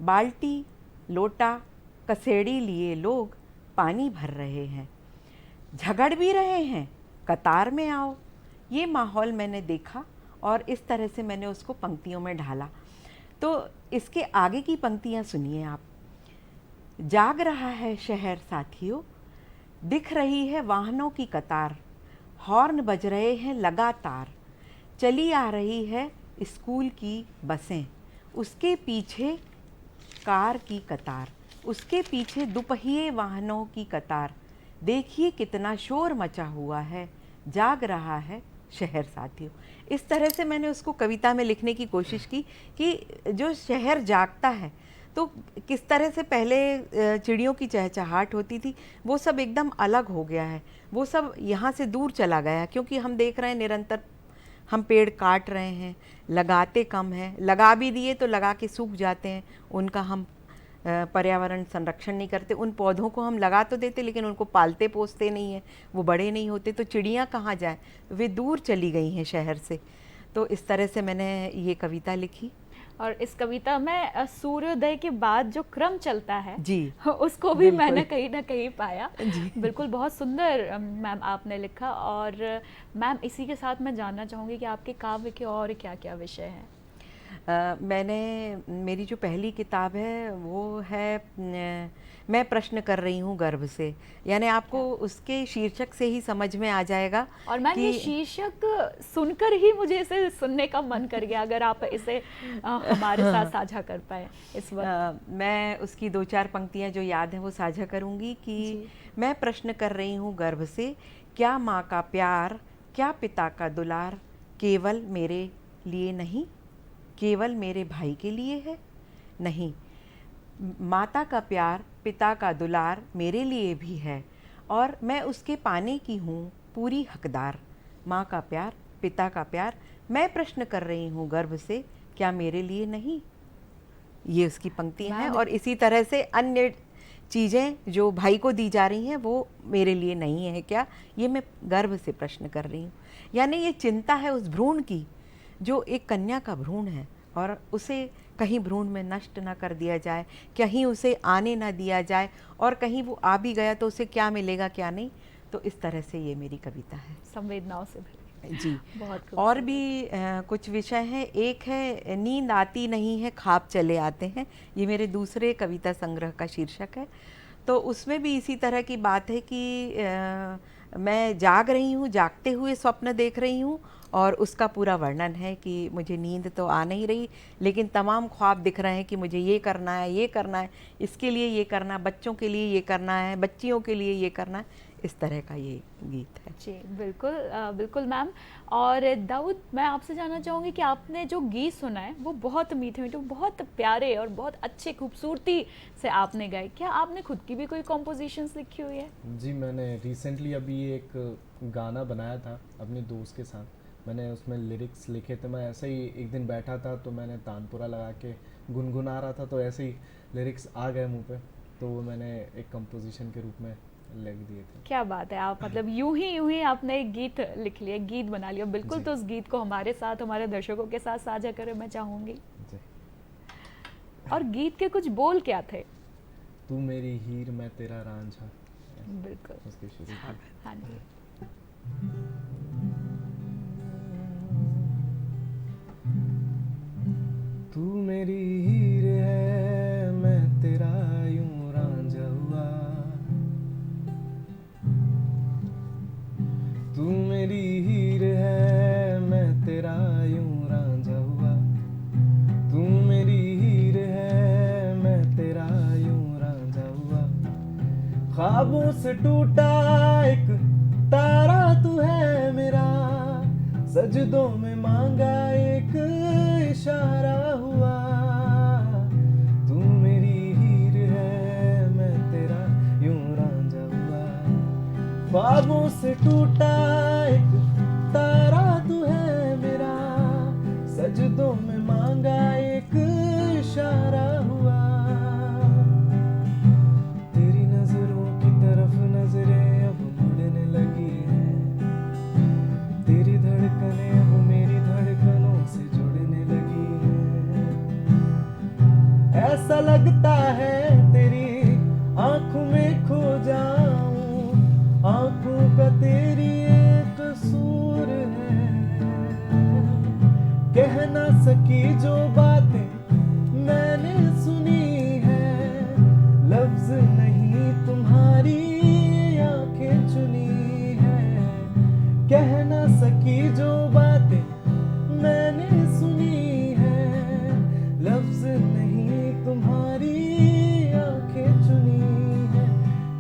बाल्टी, लोटा, कसेड़ी लिए लोग पानी भर रहे हैं, झगड़ भी रहे हैं, कतार में आओ। ये माहौल मैंने देखा और इस तरह से मैंने उसको पंक्तियों में ढाला। तो इसके आगे की पंक्तियां सुनिए आप। जाग रहा है शहर साथियों, दिख रही है वाहनों की कतार, हॉर्न बज रहे हैं लगातार, चली आ रही है स्कूल की बसें, उसके पीछे कार की कतार, उसके पीछे दुपहिए वाहनों की कतार, देखिए कितना शोर मचा हुआ है, जाग रहा है शहर साथियों। इस तरह से मैंने उसको कविता में लिखने की कोशिश की कि जो शहर जागता है तो किस तरह से पहले चिड़ियों की चहचहाहट होती थी वो सब एकदम अलग हो गया है, वो सब यहाँ से दूर चला गया है, क्योंकि हम देख रहे हैं निरंतर हम पेड़ काट रहे हैं, लगाते कम हैं, लगा भी दिए तो लगा के सूख जाते हैं, उनका हम पर्यावरण संरक्षण नहीं करते। उन पौधों को हम लगा तो देते लेकिन उनको पालते पोसते नहीं हैं, वो बड़े नहीं होते, तो चिड़ियाँ कहाँ जाएं, वे दूर चली गई हैं शहर से। तो इस तरह से मैंने ये कविता लिखी। और इस कविता में सूर्योदय के बाद जो क्रम चलता है जी उसको भी मैंने कहीं ना कहीं पाया। बिल्कुल बहुत सुंदर मैम आपने लिखा। और मैम इसी के साथ मैं जानना चाहूँगी कि आपके काव्य के और क्या क्या विषय हैं? मेरी जो पहली किताब है वो है मैं प्रश्न कर रही हूँ गर्भ से, यानी आपको उसके शीर्षक से ही समझ में आ जाएगा। और मैम ये शीर्षक सुनकर ही मुझे इसे सुनने का मन कर गया, अगर आप इसे हमारे साथ साझा कर पाए इस वक्त। मैं उसकी 2-4 पंक्तियाँ जो याद हैं वो साझा करूँगी कि मैं प्रश्न कर रही हूँ गर्भ से, क्या माँ का प्यार, क्या पिता का दुलार केवल मेरे लिए नहीं, केवल मेरे भाई के लिए है? नहीं, माता का प्यार, पिता का दुलार मेरे लिए भी है और मैं उसके पाने की हूँ पूरी हकदार। माँ का प्यार, पिता का प्यार, मैं प्रश्न कर रही हूँ गर्भ से, क्या मेरे लिए नहीं? ये उसकी पंक्तियाँ हैं। और इसी तरह से अन्य चीज़ें जो भाई को दी जा रही हैं वो मेरे लिए नहीं है क्या, ये मैं गर्भ से प्रश्न कर रही हूँ। यानी ये चिंता है उस भ्रूण की जो एक कन्या का भ्रूण है और उसे कहीं भ्रूण में नष्ट ना कर दिया जाए, कहीं उसे आने ना दिया जाए, और कहीं वो आ भी गया तो उसे क्या मिलेगा क्या नहीं। तो इस तरह से ये मेरी कविता है, संवेदनाओं से भरी। जी। बहुत और भी कुछ विषय हैं। एक है नींद आती नहीं है ख्वाब चले आते हैं, ये मेरे दूसरे कविता संग्रह का शीर्षक है। तो उसमें भी इसी तरह की बात है कि मैं जाग रही हूँ, जागते हुए स्वप्न देख रही हूँ और उसका पूरा वर्णन है कि मुझे नींद तो आ नहीं रही लेकिन तमाम ख्वाब दिख रहे हैं कि मुझे ये करना है, ये करना है, इसके लिए ये करना, बच्चों के लिए ये करना है, बच्चियों के लिए ये करना है। इस तरह का ये गीत है। जी बिल्कुल, बिल्कुल मैम। और दाऊद, मैं आपसे जानना चाहूँगी कि आपने जो गीत सुना है वो बहुत मीठे मीठे, बहुत प्यारे और बहुत अच्छे खूबसूरती से आपने गाए। क्या आपने खुद की भी कोई कॉम्पोजिशंस लिखी हुई है? जी, मैंने रिसेंटली अभी एक गाना बनाया था अपने दोस्त के साथ। मैंने उसमें लिरिक्स लिखे थे। मैं ऐसे ही एक दिन बैठा था तो मैंने तानपुरा लगा के गुनगुना रहा था, तो ऐसे ही लिरिक्स आ गए मुंह पे, तो वो मैंने एक कंपोजिशन के रूप में लिख दिए थे। क्या बात है, आप मतलब यूं ही आपने एक गीत लिख लिया, गीत बना लिया। बिल्कुल, जी। तो उस गीत को हमारे साथ, हमारे दर्शकों के साथ साझा करें, मैं चाहूँगी। जी। और गीत के कुछ बोल क्या थे? तू मेरी हीर मैं तेरा रांझा, बिल्कुल, उसके शुरू की। हाँ जी। तू मेरी हीर है मैं तेरा यूं रांझा हुआ, तू मेरी हीर है मैं तेरा यूं रांझा हुआ, तू मेरी हीर है मैं तेरा यूं रांझा हुआ, ख्वाबों से टूटा एक तारा तू है मेरा, सजदों में मांगा एक इशारा हुआ, तू मेरी हीर है मैं तेरा यूं रांझा हुआ, ख्वाबों से टूटा एक तारा तू है मेरा, सजदों में मांगा एक इशारा हुआ, तेरी नजरों की तरफ नजरें अब मुड़ने लगी हैं, तेरी धड़कनें अब मेरी धड़कनों से जुड़ने लगी हैं, ऐसा लगता है तेरी आंखों में खो जाऊं, आंखों का तेरी एक कसूर है, कह ना सकी जो बातें मैंने सुनी है, लफ्ज नहीं तुम्हारी आंखें चुनी है, कह ना सकी जो बातें मैंने सुनी है, लफ्ज नहीं तुम्हारी आंखें चुनी है,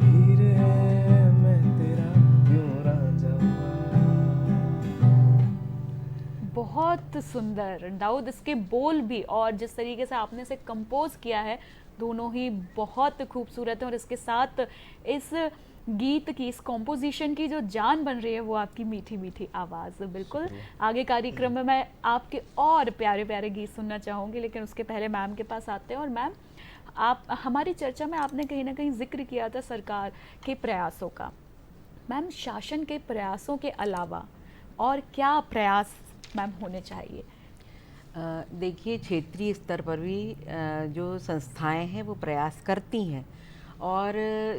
हीर है मैं तेरा यूं रांझा हुआ। बहुत सुंदर दाऊद, इसके बोल भी और जिस तरीके से आपने इसे कंपोज किया है, दोनों ही बहुत खूबसूरत हैं। और इसके साथ इस गीत की, इस कॉम्पोजिशन की जो जान बन रही है वो आपकी मीठी मीठी आवाज़। बिल्कुल, आगे कार्यक्रम में मैं आपके और प्यारे प्यारे गीत सुनना चाहूँगी, लेकिन उसके पहले मैम के पास आते हैं। और मैम, आप, हमारी चर्चा में आपने कहीं ना कहीं जिक्र किया था सरकार के प्रयासों का। मैम, शासन के प्रयासों के अलावा और क्या प्रयास मैम होने चाहिए? देखिए, क्षेत्रीय स्तर पर भी जो संस्थाएं हैं वो प्रयास करती हैं, और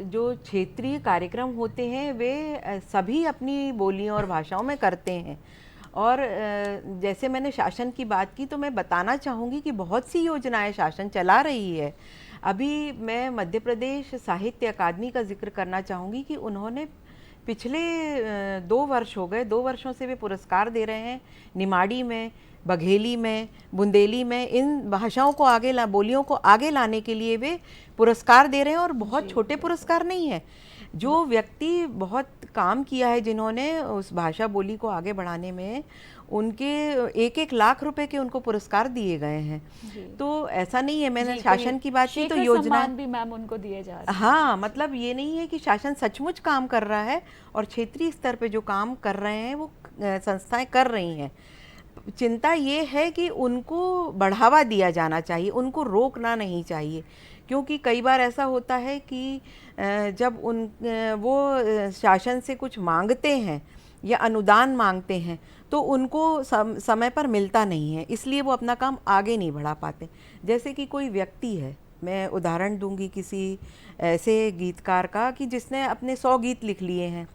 जो क्षेत्रीय कार्यक्रम होते हैं वे सभी अपनी बोलियों और भाषाओं में करते हैं। और जैसे मैंने शासन की बात की, तो मैं बताना चाहूँगी कि बहुत सी योजनाएं शासन चला रही है। अभी मैं मध्य प्रदेश साहित्य अकादमी का जिक्र करना चाहूँगी कि उन्होंने पिछले 2 वर्ष हो गए, 2 वर्षों से वे पुरस्कार दे रहे हैं। निमाड़ी में, बघेली में, बुंदेली में, इन भाषाओं को आगे बोलियों को आगे लाने के लिए वे पुरस्कार दे रहे हैं। और बहुत छोटे पुरस्कार नहीं है। जो व्यक्ति बहुत काम किया है, जिन्होंने उस भाषा बोली को आगे बढ़ाने में, उनके 1-1 लाख रुपए के उनको पुरस्कार दिए गए हैं। तो ऐसा नहीं है, मैंने शासन की बात की तो योजना भी मैम उनको दिए जा रहे हैं। हाँ, मतलब ये नहीं है कि शासन सचमुच काम कर रहा है, और क्षेत्रीय स्तर पे जो काम कर रहे हैं वो संस्थाएं कर रही हैं। चिंता ये है कि उनको बढ़ावा दिया जाना चाहिए, उनको रोकना नहीं चाहिए। क्योंकि कई बार ऐसा होता है कि जब वो शासन से कुछ मांगते हैं या अनुदान मांगते हैं, तो उनको समय पर मिलता नहीं है, इसलिए वो अपना काम आगे नहीं बढ़ा पाते। जैसे कि कोई व्यक्ति है, मैं उदाहरण दूंगी किसी ऐसे गीतकार का कि जिसने अपने 100 गीत लिख लिए हैं,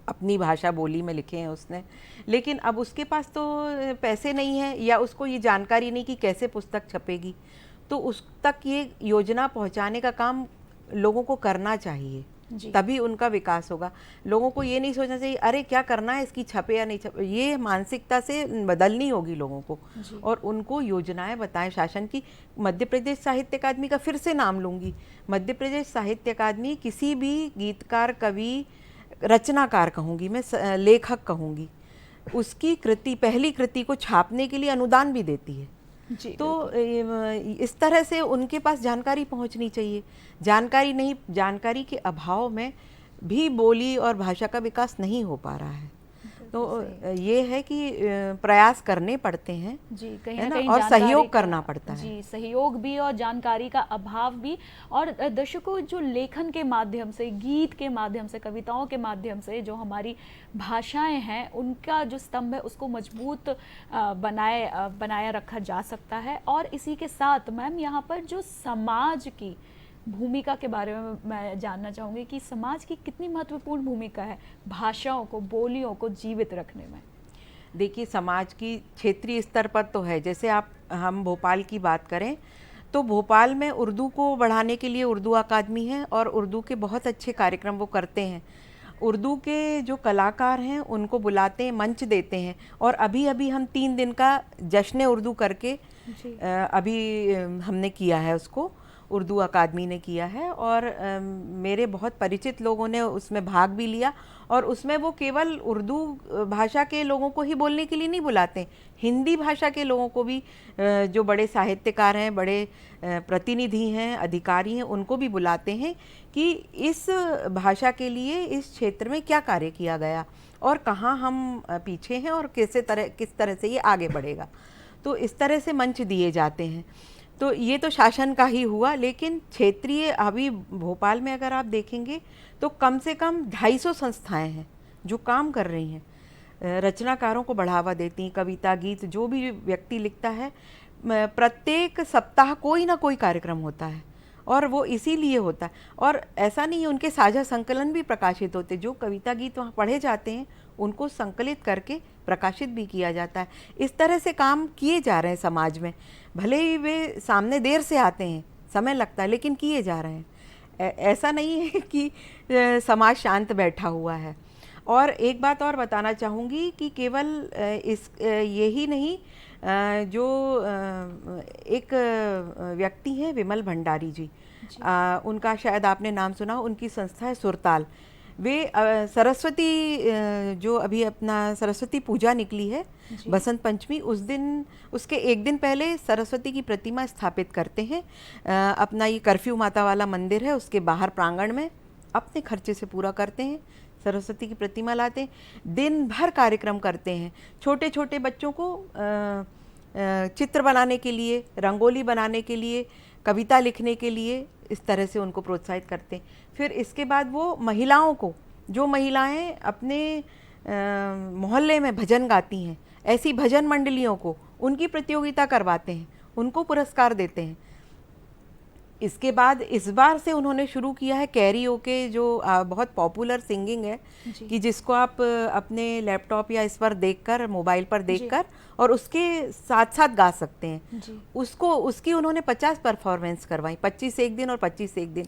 अपनी भाषा बोली में लिखे हैं उसने, लेकिन अब उसके पास तो पैसे नहीं है, या उसको ये जानकारी नहीं कि कैसे पुस्तक छपेगी। तो उस तक ये योजना पहुंचाने का काम लोगों को करना चाहिए। जी। तभी उनका विकास होगा। लोगों को ये नहीं सोचना चाहिए अरे क्या करना है, इसकी छपे या नहीं छपे, ये मानसिकता से बदलनी होगी लोगों को। जी। और उनको योजनाएं बताएं शासन की। मध्य प्रदेश साहित्य अकादमी का फिर से नाम लूँगी। मध्य प्रदेश साहित्य अकादमी किसी भी गीतकार, कवि, रचनाकार कहूँगी मैं, लेखक कहूँगी, उसकी कृति, पहली कृति को छापने के लिए अनुदान भी देती है। जी, तो इस तरह से उनके पास जानकारी पहुंचनी चाहिए। जानकारी नहीं, जानकारी के अभाव में भी बोली और भाषा का विकास नहीं हो पा रहा है। तो ये है कि प्रयास करने पड़ते हैं जी, कहीं है ना ना, कहीं और जानकारी सहयोग का, करना पड़ता है। जी, सहयोग भी और जानकारी का अभाव भी। और दर्शकों, जो लेखन के माध्यम से, गीत के माध्यम से, कविताओं के माध्यम से जो हमारी भाषाएं हैं, उनका जो स्तंभ है उसको मजबूत बनाया रखा जा सकता है। और इसी के साथ मैम यहाँ पर जो समाज की भूमिका के बारे में मैं जानना चाहूँगी कि समाज की कितनी महत्वपूर्ण भूमिका है भाषाओं को, बोलियों को जीवित रखने में। देखिए, समाज की क्षेत्रीय स्तर पर तो है। जैसे हम भोपाल की बात करें तो भोपाल में उर्दू को बढ़ाने के लिए उर्दू अकादमी है और उर्दू के बहुत अच्छे कार्यक्रम वो करते हैं। उर्दू के जो कलाकार हैं उनको बुलाते हैं, मंच देते हैं। और अभी अभी हम 3 दिन का जश्न उर्दू करके अभी हमने किया है, उसको उर्दू अकादमी ने किया है। और मेरे बहुत परिचित लोगों ने उसमें भाग भी लिया। और उसमें वो केवल उर्दू भाषा के लोगों को ही बोलने के लिए नहीं बुलाते, हिंदी भाषा के लोगों को भी, जो बड़े साहित्यकार हैं, बड़े प्रतिनिधि हैं, अधिकारी हैं, उनको भी बुलाते हैं कि इस भाषा के लिए इस क्षेत्र में क्या कार्य किया गया और कहाँ हम पीछे हैं और किस तरह से ये आगे बढ़ेगा। तो इस तरह से मंच दिए जाते हैं। तो ये तो शासन का ही हुआ, लेकिन क्षेत्रीय, अभी भोपाल में अगर आप देखेंगे तो कम से कम 250 संस्थाएं हैं जो काम कर रही हैं, रचनाकारों को बढ़ावा देती हैं। कविता, गीत, जो भी व्यक्ति लिखता है, प्रत्येक सप्ताह कोई ना कोई कार्यक्रम होता है और वो इसीलिए होता है। और ऐसा नहीं है, उनके साझा संकलन भी प्रकाशित होते, जो कविता, गीत वहाँ पढ़े जाते हैं उनको संकलित करके प्रकाशित भी किया जाता है। इस तरह से काम किए जा रहे हैं समाज में। भले ही वे सामने देर से आते हैं, समय लगता है, लेकिन किए जा रहे हैं। ऐसा नहीं है कि समाज शांत बैठा हुआ है। और एक बात और बताना चाहूँगी कि केवल यही नहीं, जो एक व्यक्ति हैं विमल भंडारी जी, उनका शायद आपने नाम सुना, उनकी संस्था है सुरताल। वे सरस्वती, जो अभी अपना सरस्वती पूजा निकली है, बसंत पंचमी, उस दिन, उसके एक दिन पहले सरस्वती की प्रतिमा स्थापित करते हैं। अपना ये कर्फ्यू माता वाला मंदिर है, उसके बाहर प्रांगण में अपने खर्चे से पूरा करते हैं, सरस्वती की प्रतिमा लाते हैं, दिन भर कार्यक्रम करते हैं। छोटे छोटे बच्चों को चित्र बनाने के लिए, रंगोली बनाने के लिए, कविता लिखने के लिए, इस तरह से उनको प्रोत्साहित करते हैं। फिर इसके बाद वो महिलाओं को, जो महिलाएं अपने मोहल्ले में भजन गाती हैं, ऐसी भजन मंडलियों को उनकी प्रतियोगिता करवाते हैं, उनको पुरस्कार देते हैं। इसके बाद इस बार से उन्होंने शुरू किया है कैरियोके, जो बहुत पॉपुलर सिंगिंग है कि जिसको आप अपने लैपटॉप या इस पर देखकर, मोबाइल पर देखकर और उसके साथ साथ गा सकते हैं। उसकी उन्होंने 50 परफॉर्मेंस करवाई, 25 एक दिन और 25 एक दिन।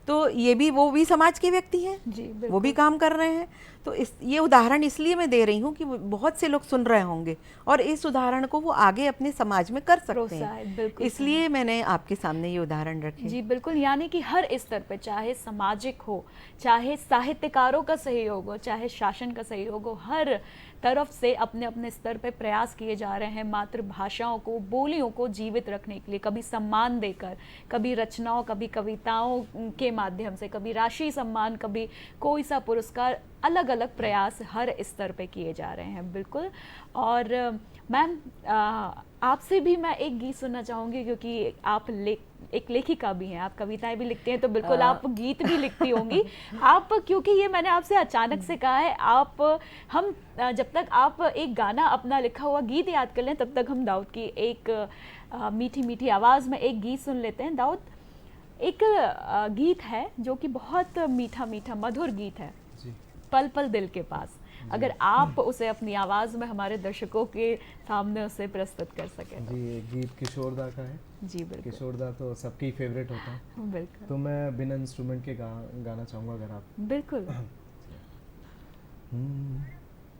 तो ये भी, वो भी समाज के व्यक्ति हैं, वो भी काम कर रहे हैं। तो ये उदाहरण इसलिए मैं दे रही हूँ कि बहुत से लोग सुन रहे होंगे और इस उदाहरण को वो आगे अपने समाज में कर सकते हैं, इसलिए मैंने आपके सामने ये उदाहरण रखे। जी बिल्कुल, यानी कि हर स्तर पे, चाहे सामाजिक हो, चाहे साहित्यकारों का सहयोग हो, चाहे शासन का सहयोग हो, हर तरफ से अपने अपने स्तर पे प्रयास किए जा रहे हैं मातृभाषाओं को, बोलियों को जीवित रखने के लिए, कभी सम्मान देकर, कभी रचनाओं, कभी कविताओं के माध्यम से, कभी राशि सम्मान, कभी कोई सा पुरस्कार, अलग अलग प्रयास हर स्तर पे किए जा रहे हैं। बिल्कुल। और मैम, आपसे भी मैं एक गीत सुनना चाहूँगी, क्योंकि आप एक लेखिका भी हैं, आप कविताएं भी लिखती हैं, तो बिल्कुल आप गीत भी लिखती होंगी। आप, क्योंकि ये मैंने आपसे अचानक से कहा है, हम जब तक आप एक गाना, अपना लिखा हुआ गीत याद कर लें, तब तक हम दाऊद की एक मीठी मीठी आवाज़ में एक गीत सुन लेते हैं। दाऊद, एक गीत है जो कि बहुत मीठा मीठा मधुर गीत है, पल पल दिल के पास। अगर आप उसे अपनी आवाज़ में हमारे दर्शकों के सामने उसे प्रस्तुत कर सकें तो। जी, ये गीत किशोर दा का है। जी बिल्कुल किशोर दा तो सबकी फेवरेट होता है, बिल्कुल तो मैं बिना इंस्ट्रूमेंट के गाना चाहूँगा अगर आप। बिल्कुल।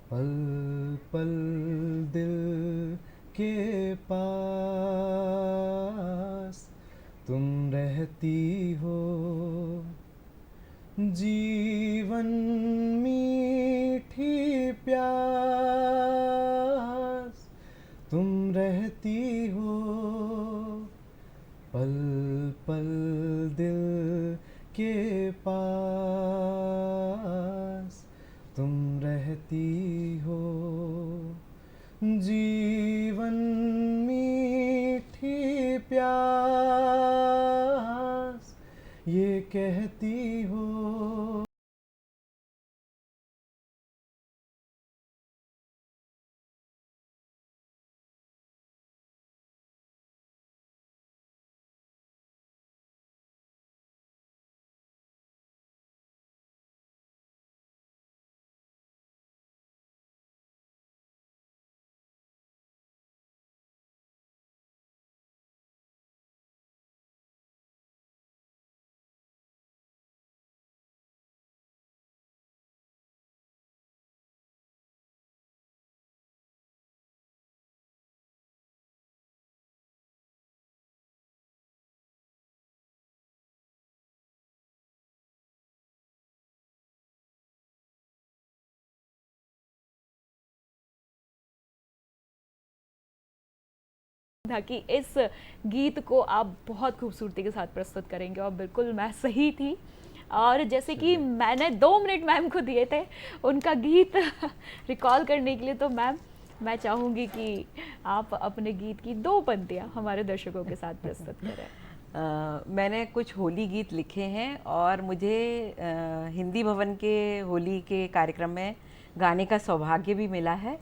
पल पल दिल के पास तुम रहती हो, जीवन मीठी प्यास तुम रहती हो, पल पल दिल के पास तुम रहती हो, जीवन मीठी प्यास ये कहती हो। था कि इस गीत को आप बहुत खूबसूरती के साथ प्रस्तुत करेंगे और बिल्कुल मैं सही थी। और जैसे कि मैंने 2 मिनट मैम को दिए थे उनका गीत रिकॉल करने के लिए, तो मैम मैं चाहूँगी कि आप अपने गीत की 2 पंक्तियाँ हमारे दर्शकों के साथ प्रस्तुत करें। मैंने कुछ होली गीत लिखे हैं और मुझे हिंदी भवन के होली के कार्यक्रम में गाने का सौभाग्य भी मिला है,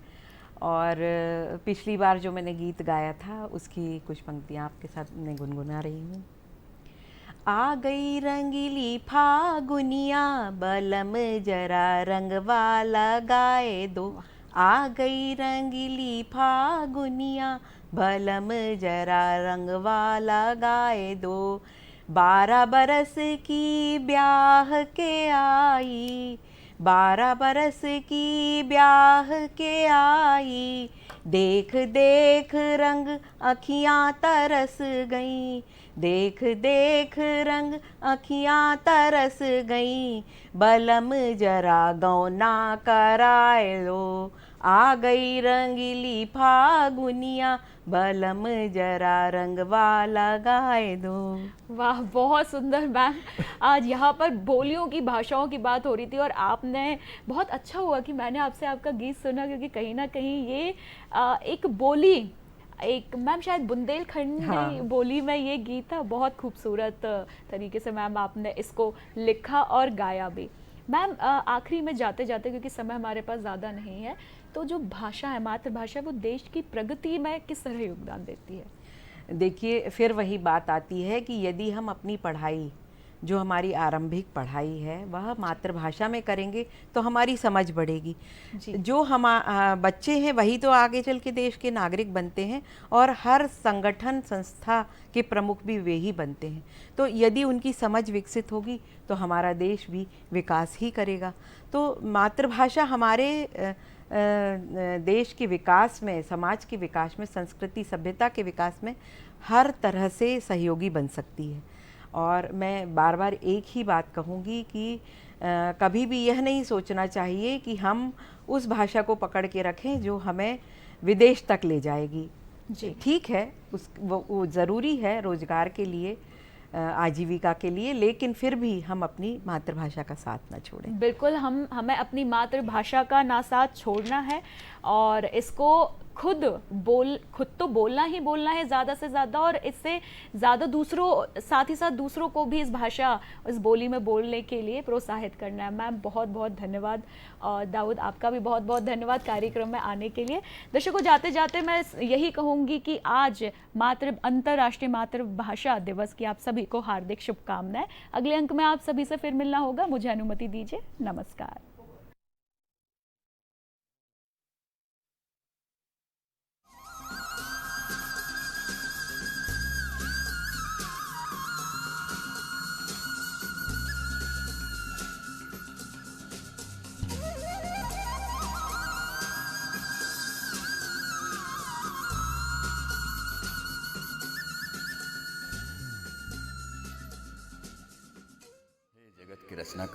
और पिछली बार जो मैंने गीत गाया था उसकी कुछ पंक्तियाँ आपके साथ मैं गुनगुना रही हूँ। आ गई रंगीली फागुनिया, बलम जरा रंगवा लगाए दो। आ गई रंगीली फागुनिया, बलम जरा रंगवा लगाए दो। 12 बरस की ब्याह के आई, 12 बरस की ब्याह के आई। देख देख रंग अखियाँ तरस गईं, देख देख रंग अखियाँ तरस गईं। बलम जरा गौना कराए लो। आ गई रंगीली फागुनिया, बलम जरा रंगवा लगाए दो। वाह, बहुत सुंदर मैम। आज यहाँ पर बोलियों की, भाषाओं की बात हो रही थी और आपने, बहुत अच्छा हुआ कि मैंने आपसे आपका गीत सुना, क्योंकि कहीं ना कहीं ये एक बोली, एक मैम शायद बुंदेलखंडी बोली में ये गीत था। बहुत खूबसूरत तरीके से मैम आपने इसको लिखा और गाया भी। मैम आखिरी में जाते जाते, क्योंकि समय हमारे पास ज़्यादा नहीं है, तो जो भाषा है, मातृभाषा, वो देश की प्रगति में किस तरह योगदान देती है? देखिए, फिर वही बात आती है कि यदि हम अपनी पढ़ाई, जो हमारी आरंभिक पढ़ाई है, वह मातृभाषा में करेंगे तो हमारी समझ बढ़ेगी। जो हम बच्चे हैं वही तो आगे चल के देश के नागरिक बनते हैं, और हर संगठन संस्था के प्रमुख भी वे ही बनते हैं। तो यदि उनकी समझ विकसित होगी तो हमारा देश भी विकास ही करेगा। तो मातृभाषा हमारे देश के विकास में, समाज के विकास में, संस्कृति सभ्यता के विकास में हर तरह से सहयोगी बन सकती है। और मैं बार बार एक ही बात कहूँगी कि कभी भी यह नहीं सोचना चाहिए कि हम उस भाषा को पकड़ के रखें जो हमें विदेश तक ले जाएगी। जी ठीक है, वो ज़रूरी है रोज़गार के लिए, आजीविका के लिए, लेकिन फिर भी हम अपनी मातृभाषा का साथ ना छोड़ें। बिल्कुल, हमें अपनी मातृभाषा का ना साथ छोड़ना है, और इसको खुद तो बोलना ही बोलना है ज़्यादा से ज़्यादा, और इससे ज़्यादा दूसरों, साथ ही साथ दूसरों को भी इस भाषा, इस बोली में बोलने के लिए प्रोत्साहित करना है। मैम बहुत बहुत धन्यवाद, और दाऊद आपका भी बहुत बहुत धन्यवाद कार्यक्रम में आने के लिए। दर्शकों, जाते जाते मैं यही कहूँगी कि आज अंतर्राष्ट्रीय मातृभाषा दिवस की आप सभी को हार्दिक शुभकामनाएं। अगले अंक में आप सभी से फिर मिलना होगा, मुझे अनुमति दीजिए। नमस्कार। रचना